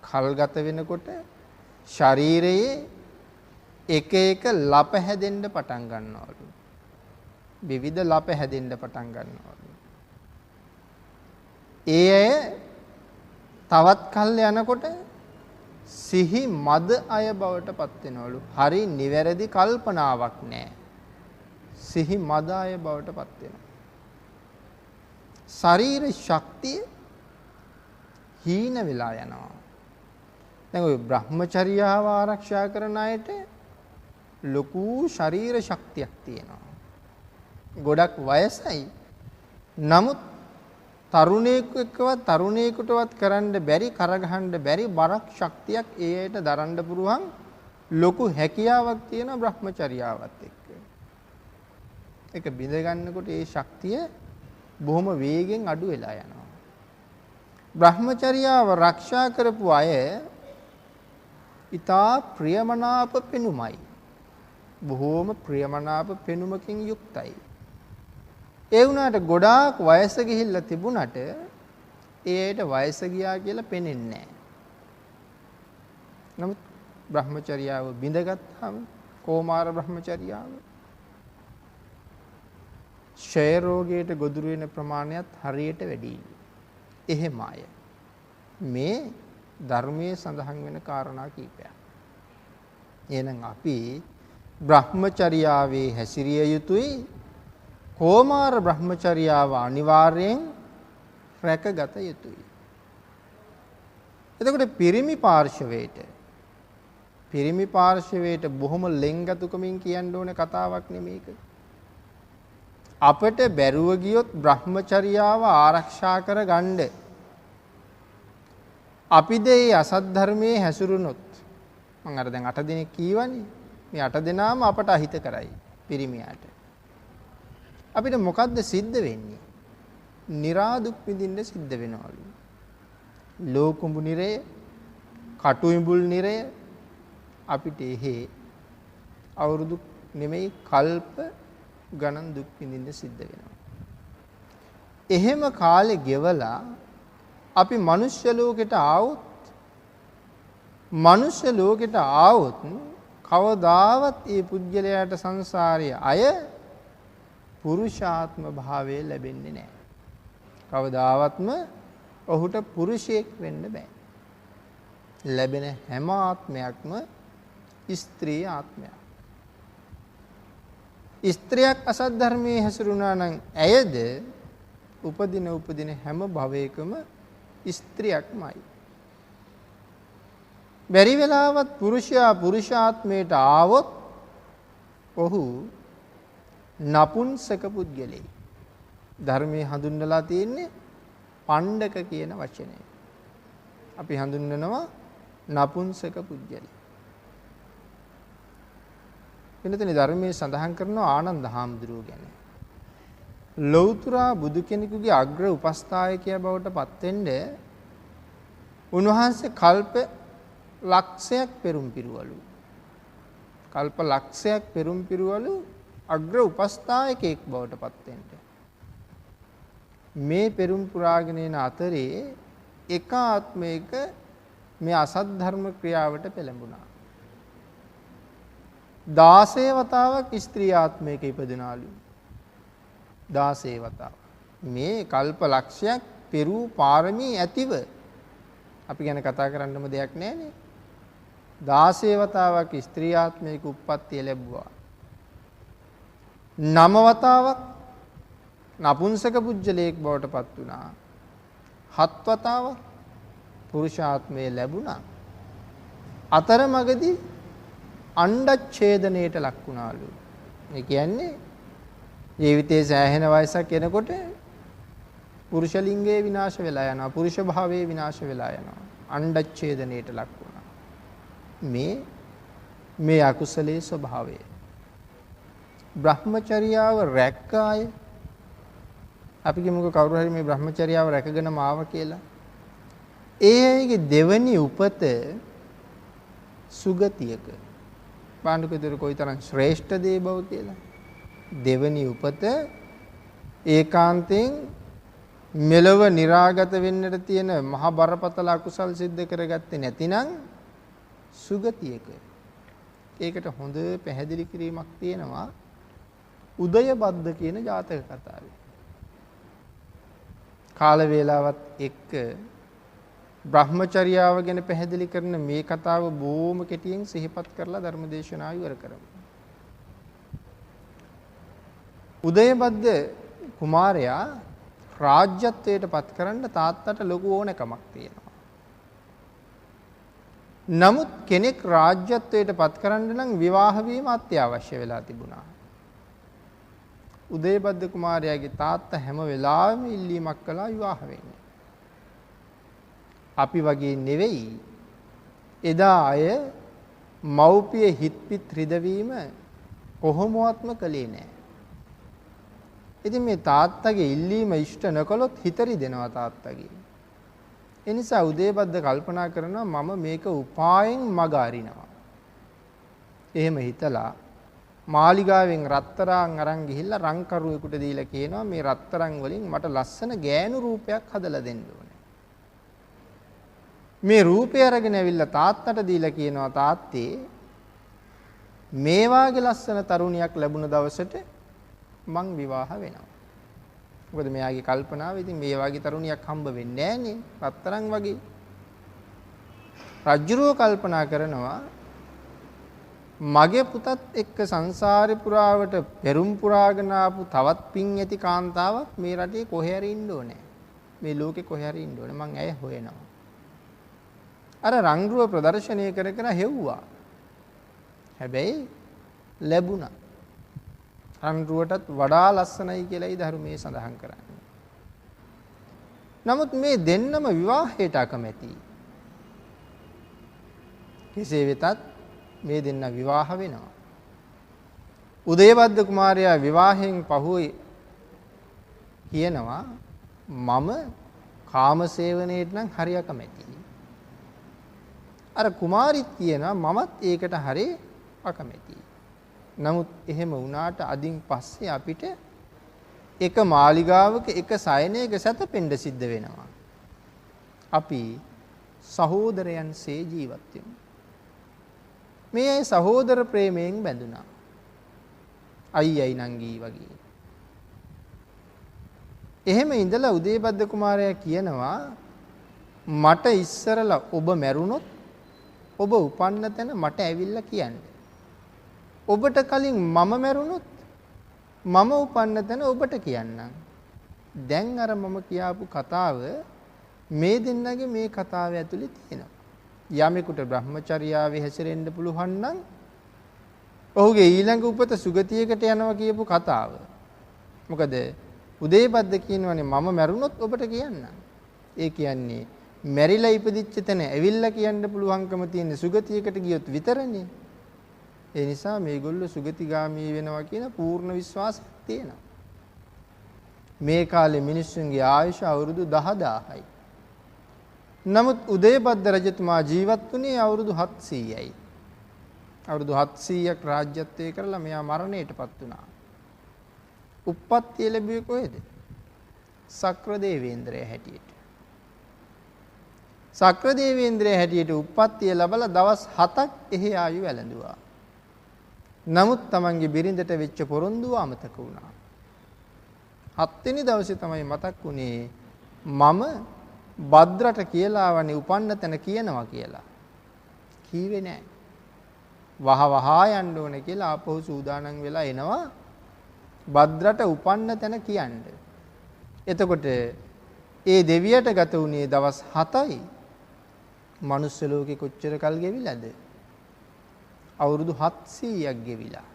කල්ගත වෙනකොට ශරීරයේ එක එක ලප හැදෙන්න පටන් ගන්නවලු. විවිධ ලප හැදෙන්න පටන් ගන්නවලු. ඒ අය තවත් කල් යනකොට සිහි මද අය බවට පත් වෙනවලු. හරි නිවැරදි කල්පනාවක් නැහැ. සිහි මද අය බවට පත් වෙනවා. ශරීර ශක්තිය හීන වෙලා යනවා. දැන් ඔය බ්‍රහ්මචර්යාව ආරක්ෂා කරන අයට ලොකු ශරීර ශක්තියක් තියෙනවා. ගොඩක් වයසයි. නමුත් තරුණයෙකුටවත් කරන්න බැරි කරගහන්න බැරි බරක් ශක්තියක් ඒ ඇයට දරන්න පුරුවන් ලොකු හැකියාවක් තියෙන බ්‍රහ්මචර්යාවත් එක්ක. ඒක බිඳ ගන්නකොට ඒ ශක්තිය බොහොම වේගෙන් අඩු වෙලා යනවා. බ්‍රහ්මචර්යාව ආරක්ෂා කරපු අය ඊතා ප්‍රියමනාප පෙනුමයි. බොහෝම ප්‍රියමනාප පෙනුමකින් යුක්තයි. ඒ වුණාට ගොඩාක් වයස ගිහිල්ලා තිබුණට ඒ ඇයට වයස ගියා කියලා පෙනෙන්නේ නැහැ. නමුත් බ්‍රහ්මචර්යාව බිඳගත්තාම කෝමාර බ්‍රහ්මචර්යාව ක්ෂය රෝගයට ගොදුරු වෙන ප්‍රමාණයත් හරියට වැඩි. එහෙම අය මේ ධර්මයේ සඳහන් වෙන කාරණා කීපයක්. එහෙනම් අපි බ්‍රහ්මචර්යාවේ හැසිරිය යුතුයි. කෝමාර බ්‍රහ්මචර්යාව අනිවාර්යෙන් රැකගත යුතුයි. එතකොට පිරිමි පාර්ශවයට බොහොම ලෙන්ගතුකමින් කියන්න ඕන කතාවක් නෙමේක. අපට බැරුව ගියොත් බ්‍රහ්මචර්යාව ආරක්ෂා කරගන්න අපිද මේ අසත් ධර්මයේ හැසිරුණොත් මම අර දැන් 8 දිනක් කීවනේ මේ 8 දෙනාම අපට අහිත කරයි පිරිමියාට. අපිට මොකද්ද සිද්ධ වෙන්නේ? නිරාදුක් විඳින්න සිද්ධ වෙනවලු. ලෝකුඹු නිරය, කටුඉඹුල් නිරය අපිට එහෙ අවුරුදු නෙමෙයි කල්ප ගණන් දුක් විඳින්න සිද්ධ වෙනවා. එහෙම කාලේ ගෙවලා අපි මනුෂ්‍ය ලෝකෙට ආවොත් කවදාවත් මේ පුජ්‍යලයට සංසාරයේ අය පුරුෂාත්ම භාවය ලැබෙන්නේ නැහැ. කවදාවත්ම ඔහුට පුරුෂයෙක් වෙන්න බෑ. ලැබෙන හැම ආත්මයක්ම ස්ත්‍රී ආත්මයක්. ස්ත්‍රියක් අසත් ධර්මයේ හැසිරුණා නම් ඇයද උපදින හැම භවයකම ස්ත්‍රියක්මයි. බැරි වෙලාවත් පුරුෂයා පුරුෂාත්මයට ආවොත් ඔහු නපුංසක පුද්ගලෙයි. ධර්මයේ හඳුන්වලා තියෙන්නේ පණ්ඩක කියන වචනය. අපි හඳුන්වනවා නපුංසක පුද්ගලෙයි. වෙනතනි ධර්මයේ සඳහන් කරනවා ආනන්ද හාමුදුරුවෝ ගැන. ලෞතර බුදු කෙනෙකුගේ අග්‍ර උපස්ථායකයා බවට පත් වෙන්න උන්වහන්සේ කල්ප ලක්ෂයක් පෙරම් පිරුවලු. කල්ප ලක්ෂයක් පෙරම් පිරුවලු අග්‍ර උපස්ථායකයෙක් බවට පත් වෙන්න. මේ පෙරම් පුරාගෙන යන අතරේ එක ආත්මයක මේ අසත් ධර්ම ක්‍රියාවට පෙළඹුණා. 16 වතාවක් ස්ත්‍රී ආත්මයක ඉපදුනාලු. 16 වතාවක්. මේ කල්ප ලක්ෂයක් පෙරූ පාරමී ඇතිව අපි ගැන කතා කරන්නම දෙයක් නැහැනේ. 16 වතාවක් ස්ත්‍රී ආත්මයක උප්පත්තිය ලැබුවා. 9 වතාවක් නපුංසක පුජ්‍යලයක් බවට පත් වුණා. 7 වතාවක් පුරුෂාත්මය ලැබුණා. අතරමඟදී අණ්ඩච්ඡේදනයට ලක් වුණාලු. ඒ කියන්නේ ජීවිතයේ සෑහෙන වයසක් එනකොට පුරුෂ ලිංගයේ විනාශ වෙලා යනවා. පුරුෂ භාවයේ විනාශ වෙලා යනවා. අණ්ඩච්ඡේදනයට ලක් වුණා. මේ අකුසලයේ ස්වභාවය. බ්‍රහ්මචර්යාව රැක්කාය. අපි කිමුක කවුරු හරි මේ බ්‍රහ්මචර්යාව රැකගෙනම ආව කියලා. ඒ අයගේ දෙවනි උපත සුගතියක. පාණ්ඩුකේතර කොයිතරම් ශ්‍රේෂ්ඨ දේ බව කියලා. දෙවනි උපත ඒකාන්තයෙන් මෙලව निराගත වෙන්නට තියෙන මහා බරපතල අකුසල් සිද්ධ කරගත්තේ නැතිනම් සුගතියක. ඒකට හොඳ පැහැදිලි කිරීමක් තියෙනවා උදයබද්ද කියන ජාතක කතාවේ. කාල වේලාවත් එක්ක බ්‍රහ්මචර්යාව ගැන පැහැදිලි කරන මේ කතාව බොහොම කෙටියෙන් සිහිපත් කරලා ධර්මදේශනාව ඉවර කරමු. උදයබද්ද කුමාරයා රාජ්‍යත්වයට පත් කරන්න තාත්තට ලොකු ඕනකමක් තියෙනවා. නමුත් කෙනෙක් රාජ්‍යත්වයට පත් කරන්න නම් විවාහ වීම අත්‍යවශ්‍ය වෙලා තිබුණා. උදයබද්ද කුමාරයාගේ තාත්තා හැම වෙලාවෙම ඉල්ලීමක් කළා විවාහ වෙන්න. අපි වගේ නෙවෙයි එදා අය මව්පිය හිත්පිත් රිදවීම කොහොමවත්ම කළේ නැහැ. ඉතින් මේ තාත්තගේ ඉල්ලීම ඉෂ්ට නොකළොත් හිත රිදෙනවා තාත්තගේ. ඒ නිසා උදයබද්ද කල්පනා කරනවා මම මේක උපායෙන් මග අරිනවා. එහෙම හිතලා මාලිගාවෙන් රත්තරන් අරන් ගිහිල්ලා රංකරුවෙකුට දීලා කියනවා මේ රත්තරන් වලින් මට ලස්සන ගෑනු රූපයක් හදලා දෙන්න ඕනේ. මේ රූපය අරගෙන ඇවිල්ලා තාත්තට දීලා කියනවා තාත්තේ මේ වාගේ ලස්සන තරුණියක් ලැබුණ දවසට මං විවාහ වෙනවා. මොකද මෙයාගේ කල්පනාව ඉතින් මේ වාගේ තරුණියක් හම්බ වෙන්නේ නැහනේ රත්තරන් වගේ. රජුරෝ කල්පනා කරනවා මගේ පුතත් එක්ක සංසාරේ පුරාවට පෙරුම් පුරාගෙන ආපු තවත් පින් ඇති කාන්තාවක් මේ රටේ කොහේ හරි ඉන්න ඕනේ. මේ ලෝකේ කොහේ හරි ඉන්න ඕනේ. මං ඇය හොයනවා. අර රංගරුව ප්‍රදර්ශනය කර කර හෙව්වා. හැබැයි ලැබුණා. රංගරුවටත් වඩා ලස්සනයි කියලායි ධර්මයේ සඳහන් කරන්නේ. නමුත් මේ දෙන්නම විවාහයට අකමැති. කෙසේ වෙතත් මේ දෙන්න විවාහ වෙනවා. උදයබද්ද කුමාරයා විවාහයෙන් පහුවේ කියනවා මම කාමසේවනයේට නම් හරිය අකමැතියි. අර කුමාරිත් කියනවා මමත් ඒකට හරිය අකමැතියි. නමුත් එහෙම වුණාට අදින් පස්සේ අපිට එක මාලිගාවක එක සයනයක සැතපෙන්න සිද්ධ වෙනවා. අපි සහෝදරයන්සේ ජීවත් වෙමු. මේ අය සහෝදර ප්‍රේමයෙන් බැඳුනා. අයියයි නංගී වගේ. එහෙම ඉඳලා උදයබද්ද කුමාරයා කියනවා මට ඉස්සරලා ඔබ මැරුණොත් ඔබ උපන්න තැන මට ඇවිල්ලා කියන්න. ඔබට කලින් මම මැරුණොත් මම උපන්න තැන ඔබට කියන්නම්. දැන් අර මම කියාපු කතාව මේ දෙන්නගේ මේ කතාව ඇතුලේ තියෙනවා. යමෙකුට බ්‍රහ්මචර්යාවේ හැසිරෙන්න පුළුවන් නම් ඔහුගේ ඊළඟ උපත සුගතියකට යනවා කියපු කතාව. මොකද උදයබද්ද කියනවානේ මම මැරුණොත් ඔබට කියන්නම්. ඒ කියන්නේ මැරිලා ඉපදිච්ච තැන ඇවිල්ලා කියන්න පුළුවන්කම තියෙන සුගතියකට ගියොත් විතරනේ. ඒ නිසා මේගොල්ලෝ සුගතිගාමී වෙනවා කියන පූර්ණ විශ්වාසයක් තියෙනවා. මේ කාලේ මිනිස්සුන්ගේ ආයුෂ අවුරුදු 10000යි. නමුත් උදයබද්ද රජතුමා ජීවත් වුණේ අවුරුදු 700යි. අවුරුදු 700ක් රාජ්‍යත්වය කරලා මෙයා මරණයටපත් වුණා. උප්පත්තිය ලැබුවේ කොහෙද? සක්‍රදේවේන්ද්‍රය හැටියට. සක්‍රදේවේන්ද්‍රය හැටියට උප්පත්තිය ලැබලා දවස් 7ක් එහි ආයු වැළඳුවා. නමුත් Tamanගේ බිරිඳට වෙච්ච පොරොන්දුව අමතක වුණා. 7 වෙනි දවසේ තමයි මතක් වුණේ මම භද්‍රට කියලා වනේ උපන්න තැන කියනවා කියලා. කීවේ නෑ. වහා යන්න ඕනේ කියලා ආපහු සූදානම් වෙලා එනවා භද්‍රට උපන්න තැන කියන්න. එතකොට ඒ දෙවියට ගත වුණේ දවස් 7යි. මනුස්ස ලෝකේ කොච්චර කල් ගෙවිලාද? අවුරුදු 700ක් ගෙවිලා.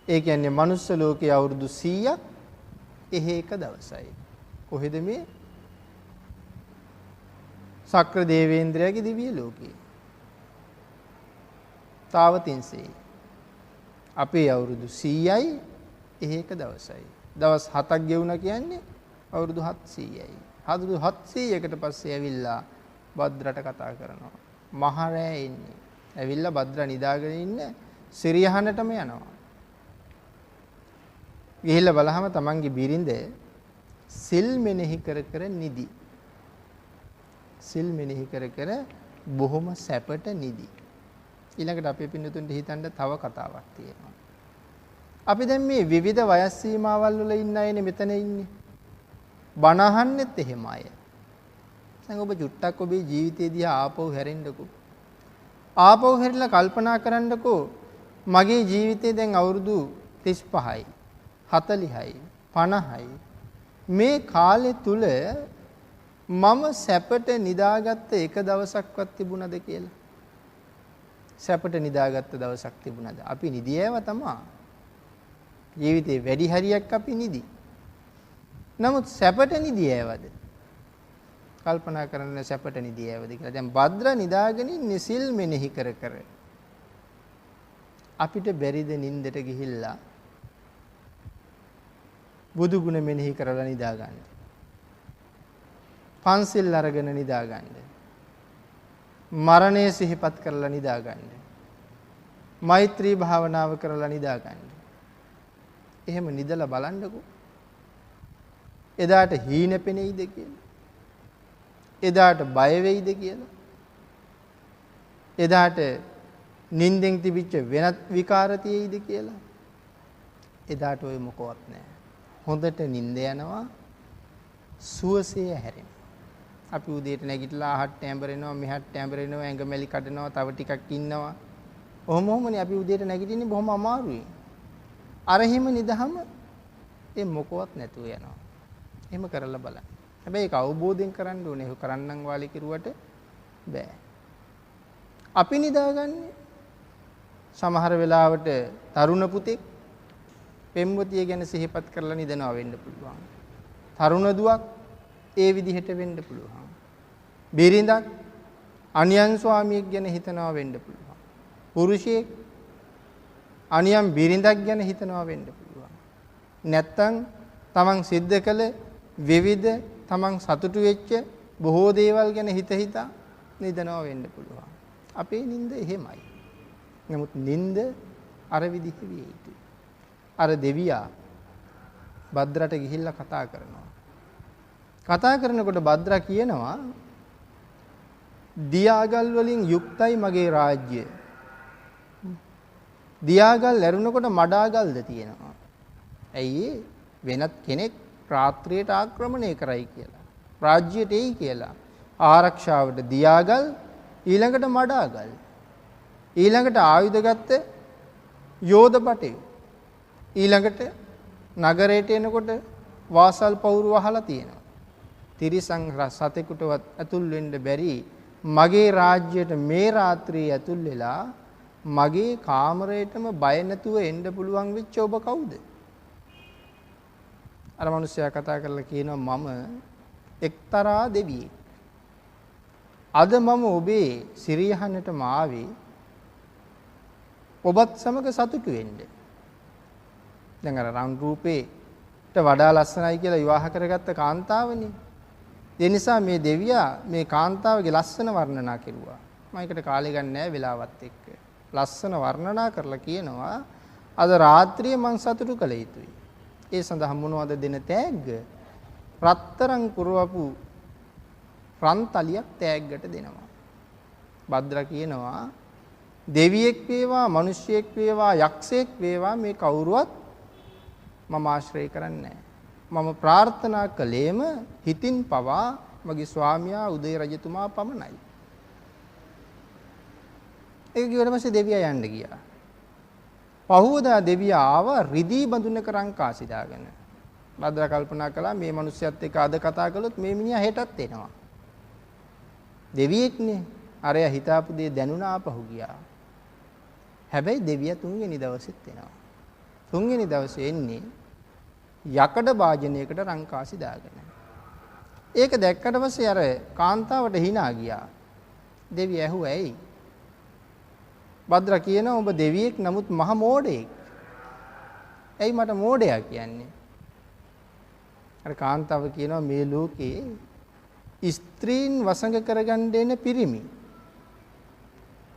ඒ කියන්නේ මනුස්ස ලෝකේ අවුරුදු 100ක් එහෙ එක දවසයි. කොහෙද මේ? සක්‍ර දේවේන්ද්‍රයාගේ දිව්‍ය ලෝකේ. තාවතින්සේ. අපේ අවුරුදු 100යි එහෙ එක දවසයි. දවස් 7ක් ගෙවුණා කියන්නේ අවුරුදු 700යි. අවුරුදු 700කට පස්සේ ඇවිල්ලා භද්‍රට කතා කරනවා. මහරෑ එන්නේ. ඇවිල්ලා භද්‍ර නිදාගෙන ඉන්න සිරියහනටම යනවා. ගිහිල්ලා බලහම තමන්ගේ බිරිඳ සිල් මෙනෙහි කර කර නිදි. සිල් මෙනෙහි කර කර බොහොම සැපට නිදි. ඊළඟට අපේ පින්නතුන්ට හිතන්න තව කතාවක් තියෙනවා. අපි දැන් මේ විවිධ වයස් සීමාවල් වල ඉන්න අයනේ මෙතන ඉන්නේ. බණ අහන්නෙත් එහෙම අය. දැන් ඔබ චුට්ටක් ඔබේ ජීවිතේ දිහා ආපහු හැරෙන්නකෝ. ආපහු හැරිලා කල්පනා කරන්නකෝ මගේ ජීවිතේ දැන් අවුරුදු 35යි 40යි 50යි මේ කාලේ තුල මම සැපට නිදාගත්ත එක දවසක්වත් තිබුණද කියලා. සැපට නිදාගත්ත දවසක් තිබුණද? අපි නිදියව තමයි. ජීවිතේ වැඩි හරියක් අපි නිදි. නමුත් සැපට නිදියවද? කල්පනා කරන්න සැපට නිදියවද කියලා. දැන් භද්‍ර නිදාගෙන ඉන්නේ සිල් මෙනෙහි කර කර. අපිට බැරිද නින්දට ගිහිල්ලා බුදු ගුණ මෙනෙහි කරලා නිදා ගන්න. පන්සිල් අරගෙන නිදා ගන්න. මරණය සිහිපත් කරලා නිදා ගන්න. මෛත්‍රී භාවනාව කරලා නිදා ගන්න. එහෙම නිදලා බලන්නකෝ. එදාට හීන පෙනෙයිද කියලා. එදාට බය වෙයිද කියලා. එදාට නින්දෙන් තිබිච්ච වෙනත් විකාර තියෙයිද කියලා. එදාට ඔය මොකවත් නැහැ. හොඳට නිින්ද යනවා සුවසේ හැරෙනවා. අපි උදේට නැගිටලා අහට ඇඹරෙනවා මෙහාට ඇඹරෙනවා ඇඟ මැලි කඩනවා තව ටිකක් ඉන්නවා. ඔහොමනේ අපි උදේට නැගිටින්නේ බොහොම අමාරුයි. අර හිම නිදහම ඒ මොකවත් නැතුව යනවා. එහෙම කරලා බලන්න. හැබැයි ඒක අවබෝධයෙන් කරන්න ඕනේ. ඒක කරන්නම් වාලේ කිරුවට බෑ. අපි නිදාගන්නේ සමහර වෙලාවට තරුණ පුතෙක් පෙම්වතිය ගැන සිහිපත් කරලා නිදනවා වෙන්න පුළුවන්. තරුණ දුවක් ඒ විදිහට වෙන්න පුළුවන්. බිරිඳක් අනියන් ස්වාමියෙක් ගැන හිතනවා වෙන්න පුළුවන්. පුරුෂයෙක් අනියන් බිරිඳක් ගැන හිතනවා වෙන්න පුළුවන්. නැත්තම් තමන් සිද්ධ කළ විවිධ තමන් සතුටු වෙච්ච බොහෝ දේවල් ගැන හිතා නිදනවා වෙන්න පුළුවන්. අපේ නිින්ද එහෙමයි. නමුත් නිින්ද අර විදිහට විය යුතුයි. අර දෙවියා භද්‍රට ගිහිල්ලා කතා කරනවා. කතා කරනකොට භද්‍ර කියනවා දියාගල් වලින් යුක්තයි මගේ රාජ්‍යය. දියාගල් ඇරුණකොට මඩාගල්ද තියෙනවා. ඇයි වෙනත් කෙනෙක් රාත්‍රියට ආක්‍රමණය කරයි කියලා. රාජ්‍යයට එයි කියලා. ආරක්ෂාවට දියාගල් ඊළඟට මඩාගල්. ඊළඟට ආයුධ ගත්ත යෝධ බටයු. ඊළඟට නගරයට එනකොට වාසල් පවුරු වහලා තියෙනවා. තිරිසන් සතෙකුටවත් ඇතුල් වෙන්න බැරි මගේ රාජ්‍යයට මේ රාත්‍රියේ ඇතුල් වෙලා මගේ කාමරයටම බය නැතුව එන්න පුළුවන් වෙච්ච ඔබ කවුද? අර මිනිස්සයා කතා කරලා කියනවා මම එක්තරා දෙවියෙක්. අද මම ඔබේ සිරියහනටම ආවේ ඔබත් සමග සතුටු වෙන්න. දැන් අර රන් රූපේට වඩා ලස්සනයි කියලා විවාහ කරගත්ත කාන්තාවනේ. ඒ නිසා මේ දෙවියා මේ කාන්තාවගේ ලස්සන වර්ණනා කෙරුවා. මම ඒකට කාලය ගන්න නෑ වෙලාවත් එක්ක. ලස්සන වර්ණනා කරලා කියනවා අද රාත්‍රියේ මං සතුටු කළ යුතුයි. ඒ සඳහා මොනවද දෙන තෑග්ග? රත්තරන් පුරවපු රන්තලියක් තෑග්ගට දෙනවා. භද්‍ර කියනවා දෙවියෙක් වේවා, මිනිසෙක් වේවා, යක්ෂයෙක් වේවා මේ කවුරුවත් මම ආශ්‍රය කරන්නේ නැහැ. මම ප්‍රාර්ථනා කළේම හිතින් පවා මගේ ස්වාමියා උදේ රජතුමා පමණයි. ඒක කිව්වට පස්සේ දෙවියා යන්න ගියා. පහුවදා දෙවියා ආවා රිදී බඳුනක රංකාසි දාගෙන. භද්‍ර කල්පනා කළා මේ මිනිස්සයත් එක්ක අද කතා කළොත් මේ මිනිහා හෙටත් එනවා. දෙවියෙක්නේ. අරයා හිතාපු දේ දැනුණා පහු ගියා. හැබැයි දෙවියා තුන්වෙනි දවසෙත් එනවා. තුන්වෙනි දවසේ එන්නේ යකඩ වාජනයකට රංකාසි දාගෙන. ඒක දැක්කට පස්සේ අර කාන්තාවට hina ගියා. දෙවියා ඇහුවා ඇයි? භද්‍ර කියනවා ඔබ දෙවියෙක් නමුත් මහ මෝඩයෙක්. ඇයි මට මෝඩයා කියන්නේ? අර කාන්තාව කියනවා මේ ලෝකේ ස්ත්‍රීන් වසඟ කරගන්න එන පිරිමි.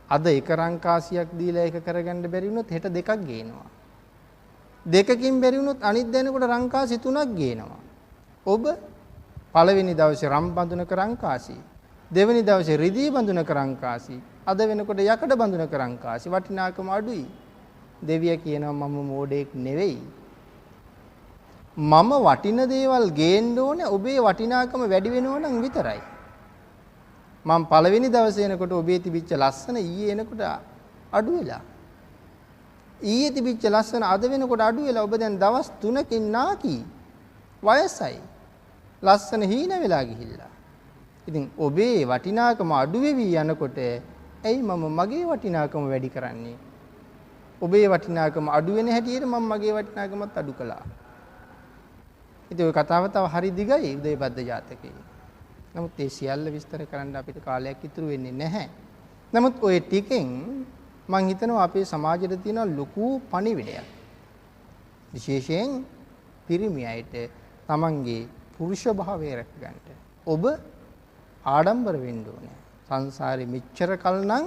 අද එක රංකාසියක් දීලා එක කරගන්න බැරි වුණොත් හෙට දෙකක් ගේනවා. දෙකකින් බැරි වුණොත් අනිත් දැනකට රංකාසි තුනක් ගේනවා. ඔබ පළවෙනි දවසේ රම් බඳුනක රංකාසි, දෙවෙනි දවසේ රිදී බඳුනක රංකාසි, අද වෙනකොට යකඩ බඳුනක රංකාසි වටිනාකම අඩුයි. දෙවියා කියනවා මම මෝඩෙක් නෙවෙයි. මම වටින දේවල් ගේන්න ඕනේ ඔබේ වටිනාකම වැඩි වෙනවා නම් විතරයි. මම පළවෙනි දවසේ එනකොට ඔබේ තිබිච්ච ලස්සන ඊයේ එනකොට අඩු වෙලා. ඊයේ තිබිච්ච ලස්සන අද වෙනකොට අඩු වෙලා ඔබ දැන් දවස් 3කින් නාකි. වයසයි. ලස්සන හීන වෙලා ගිහිල්ලා. ඉතින් ඔබේ වටිනාකම අඩු වෙවි යනකොට ඇයි මම මගේ වටිනාකම වැඩි කරන්නේ? ඔබේ වටිනාකම අඩු වෙන හැටියට මම මගේ වටිනාකමත් අඩු කළා. ඉතින් ওই කතාව තව හරි දිගයි උදේපද්ද ජාතකයේ. නමුත් ඒ සියල්ල විස්තර කරන්න අපිට කාලයක් ඉතුරු වෙන්නේ නැහැ. නමුත් ওই ටිකෙන් මම හිතනවා අපේ සමාජයට තියෙන ලොකු පණිවිඩයක්. විශේෂයෙන් පිරිමි අයට තමන්ගේ පුරුෂ භාවය රැකගන්න. ඔබ ආඩම්බර වෙන්න ඕනේ. සංසාරේ මෙච්චර කල නම්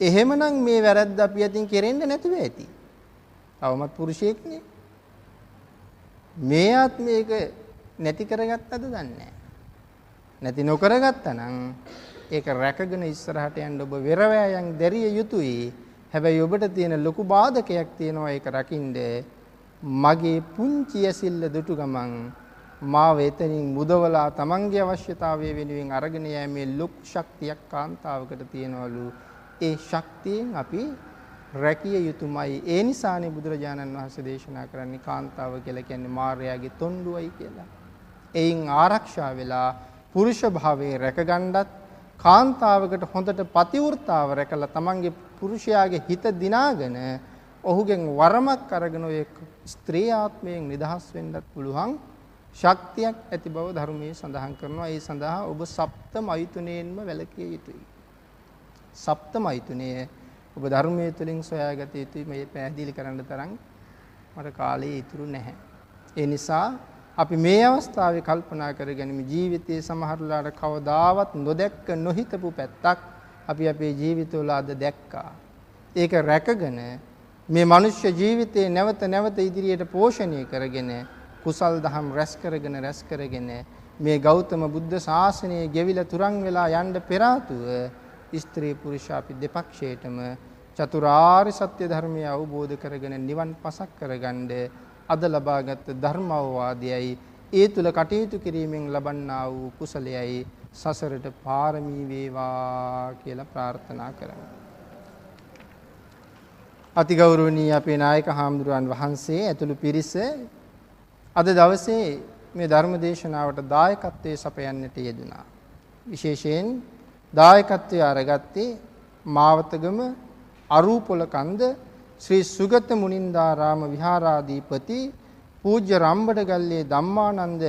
එහෙමනම් මේ වැරද්ද අපි අතින් කෙරෙන්න නැතුව ඇති. තවමත් පුරුෂයෙක්නේ. මේ ආත්මයක නැති කරගත්තද දන්නේ නැහැ. නැති නොකරගත්තා නම් ඒක රැකගෙන ඉස්සරහට යන්න ඔබ වෙරවැයන් දැරිය යුතුයි. හැබැයි ඔබට තියෙන ලොකු බාධකයක් තියෙනවා ඒක රකින්න. මගේ පුංචි ඇසිල්ල දුටු ගමන් මාව එතනින් මුදවලා තමන්ගේ අවශ්‍යතාවය වෙනුවෙන් අරගෙන යෑමේ ලොකු ශක්තියක් කාන්තාවකට තියෙනවලු. ඒ ශක්තියෙන් අපි රැකිය යුතුමයි. ඒ නිසානේ බුදුරජාණන් වහන්සේ දේශනා කරන්නේ කාන්තාව කියලා කියන්නේ මාර්යාගේ තොණ්ඩුවයි කියලා. එයින් ආරක්ෂා වෙලා පුරුෂ භාවයේ රැකගන්නත් කාන්තාවකට හොඳට පතිවෘතාව රැකලා තමන්ගේ පුරුෂයාගේ හිත දිනාගෙන ඔහුගෙන් වරමක් අරගෙන ඔය ස්ත්‍රී ආත්මයෙන් නිදහස් වෙන්නත් පුළුවන් ශක්තියක් ඇති බව ධර්මයේ සඳහන් කරනවා. ඒ සඳහා ඔබ සප්ත මෛතුනයෙන්ම වැළකී යුතුයි. සප්ත මෛතුනය ඔබ ධර්මයේ තුලින් සොයාගත යුතුයි. මේ පැහැදිලි කරන්න තරම් මට කාලය ඉතුරු නැහැ. ඒ නිසා අපි මේ අවස්ථාවේ කල්පනා කරගනිමු ජීවිතයේ සමහරලාට කවදාවත් නොදැක්ක නොහිතපු පැත්තක් අපි අපේ ජීවිතවල අද දැක්කා. ඒක රැකගෙන මේ මනුෂ්‍ය ජීවිතේ නැවත නැවත ඉදිරියට පෝෂණය කරගෙන කුසල් දහම් රැස් කරගෙන මේ ගෞතම බුද්ධ ශාසනය ගෙවිලා තුරන් වෙලා යන්න පෙර ආතුව ස්ත්‍රී පුරුෂ අපි දෙපක්ෂයටම චතුරාර්ය සත්‍ය ධර්මය අවබෝධ කරගෙන නිවන් පසක් කරගන්න අද ලබාගත් ධර්ම අවවාදයයි ඒ තුල කටයුතු කිරීමෙන් ලබන්නා වූ කුසලයයි සසරට පාරමී වේවා කියලා ප්‍රාර්ථනා කරමු. අතිගෞරවනීය අපේ නායක හාමුදුරුවන් වහන්සේ ඇතුළු පිරිස අද දවසේ මේ ධර්ම දේශනාවට දායකත්වයේ සපයන්නට යෙදුණා. විශේෂයෙන් දායකත්වයේ අරගත්තේ මාවතගම අරූපොල කන්ද ශ්‍රී සුගත මුනින්දාරාම විහාරාධිපති පූජ්‍ය රම්බඩගල්ලේ ධම්මානන්ද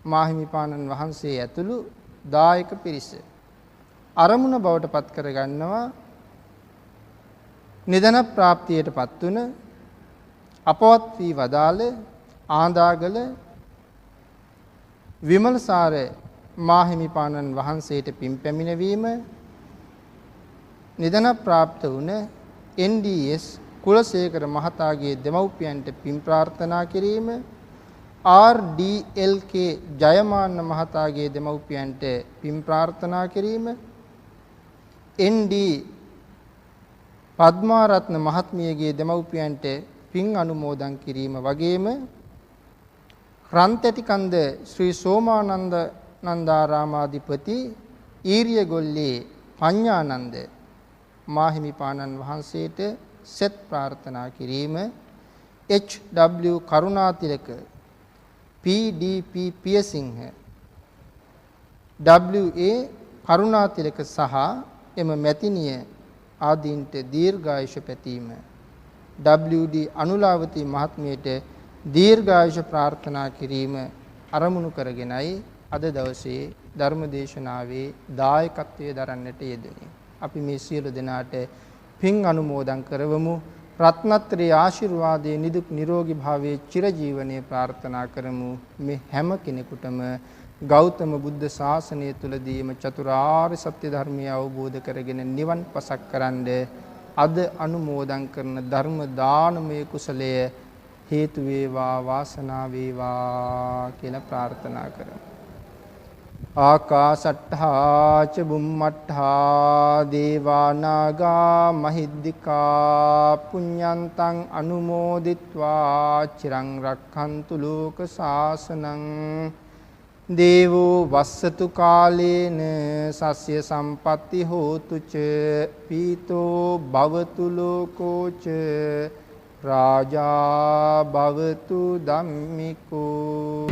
මාහිමිපාණන් වහන්සේ ඇතුළු දායක පිරිස අරමුණ බවට පත් කරගන්නවා නිදන ප්‍රාප්තියට පත් වුණ අපවත් වී වදාළ ආඳාගල විමලසාර මාහිමිපාණන් වහන්සේට පින් පැමිණවීම නිදන ප්‍රාප්ත වුණ NDS කුලසේකර මහතාගේ දෙමව්පියන්ට පින් ප්‍රාර්ථනා කිරීම RDLK ජයමාන්න මහතාගේ දෙමව්පියන්ට පින් ප්‍රාර්ථනා කිරීම ND පද්මාරත්න මහත්මියගේ දෙමව්පියන්ට පින් අනුමෝදන් කිරීම වගේම රන්තැටිකන්ද ශ්‍රී සෝමානන්ද නන්දාරාමාධිපති ඊරියගොල්ලේ පඤ්ඤානන්ද මාහිමිපාණන් වහන්සේට සෙත් ප්‍රාර්ථනා කිරීම H.W. Karunathilaka P.D.P. පියසිංහ W.A. Karunathilaka සහ එම මැතිනිය ආදීන්ට දීර්ඝායුෂ පැතීම W.D. අනුලාවති මහත්මියට දීර්ඝායුෂ ප්‍රාර්ථනා කිරීම අරමුණු කරගෙනයි අද දවසේ ධර්මදේශනාවේ දායකත්වයේ දරන්නට යෙදුනේ. අපි මේ සියලු දෙනාට පින් අනුමෝදන් කරවමු. රත්නත්‍රයේ ආශිර්වාදයේ නිදුක් නිරෝගී භාවයේ චිරජීවනයේ ප්‍රාර්ථනා කරමු. මේ හැම කෙනෙකුටම ගෞතම බුද්ධ ශාසනය තුලදීම චතුරාර්ය සත්‍ය ධර්මය අවබෝධ කරගෙන නිවන් පසක් කරන්ඩ අද අනුමෝදන් කරන ධර්ම දානමය කුසලය හේතු වේවා වාසනාව වේවා කියලා ප්‍රාර්ථනා කරමු. ආකාසට්ඨා ච බුම්මට්ඨා දේවා නාග මහිද්దికා පුඤ්ඤන්තං අනුමෝදිත්වා චිරං රක්ඛන්තු ලෝක සාසනං දේවෝ වස්සතු කාලේන සස්ය සම්පatti හෝතු ච පීතෝ භවතු ලෝකෝ ච රාජා භවතු ධම්මිකෝ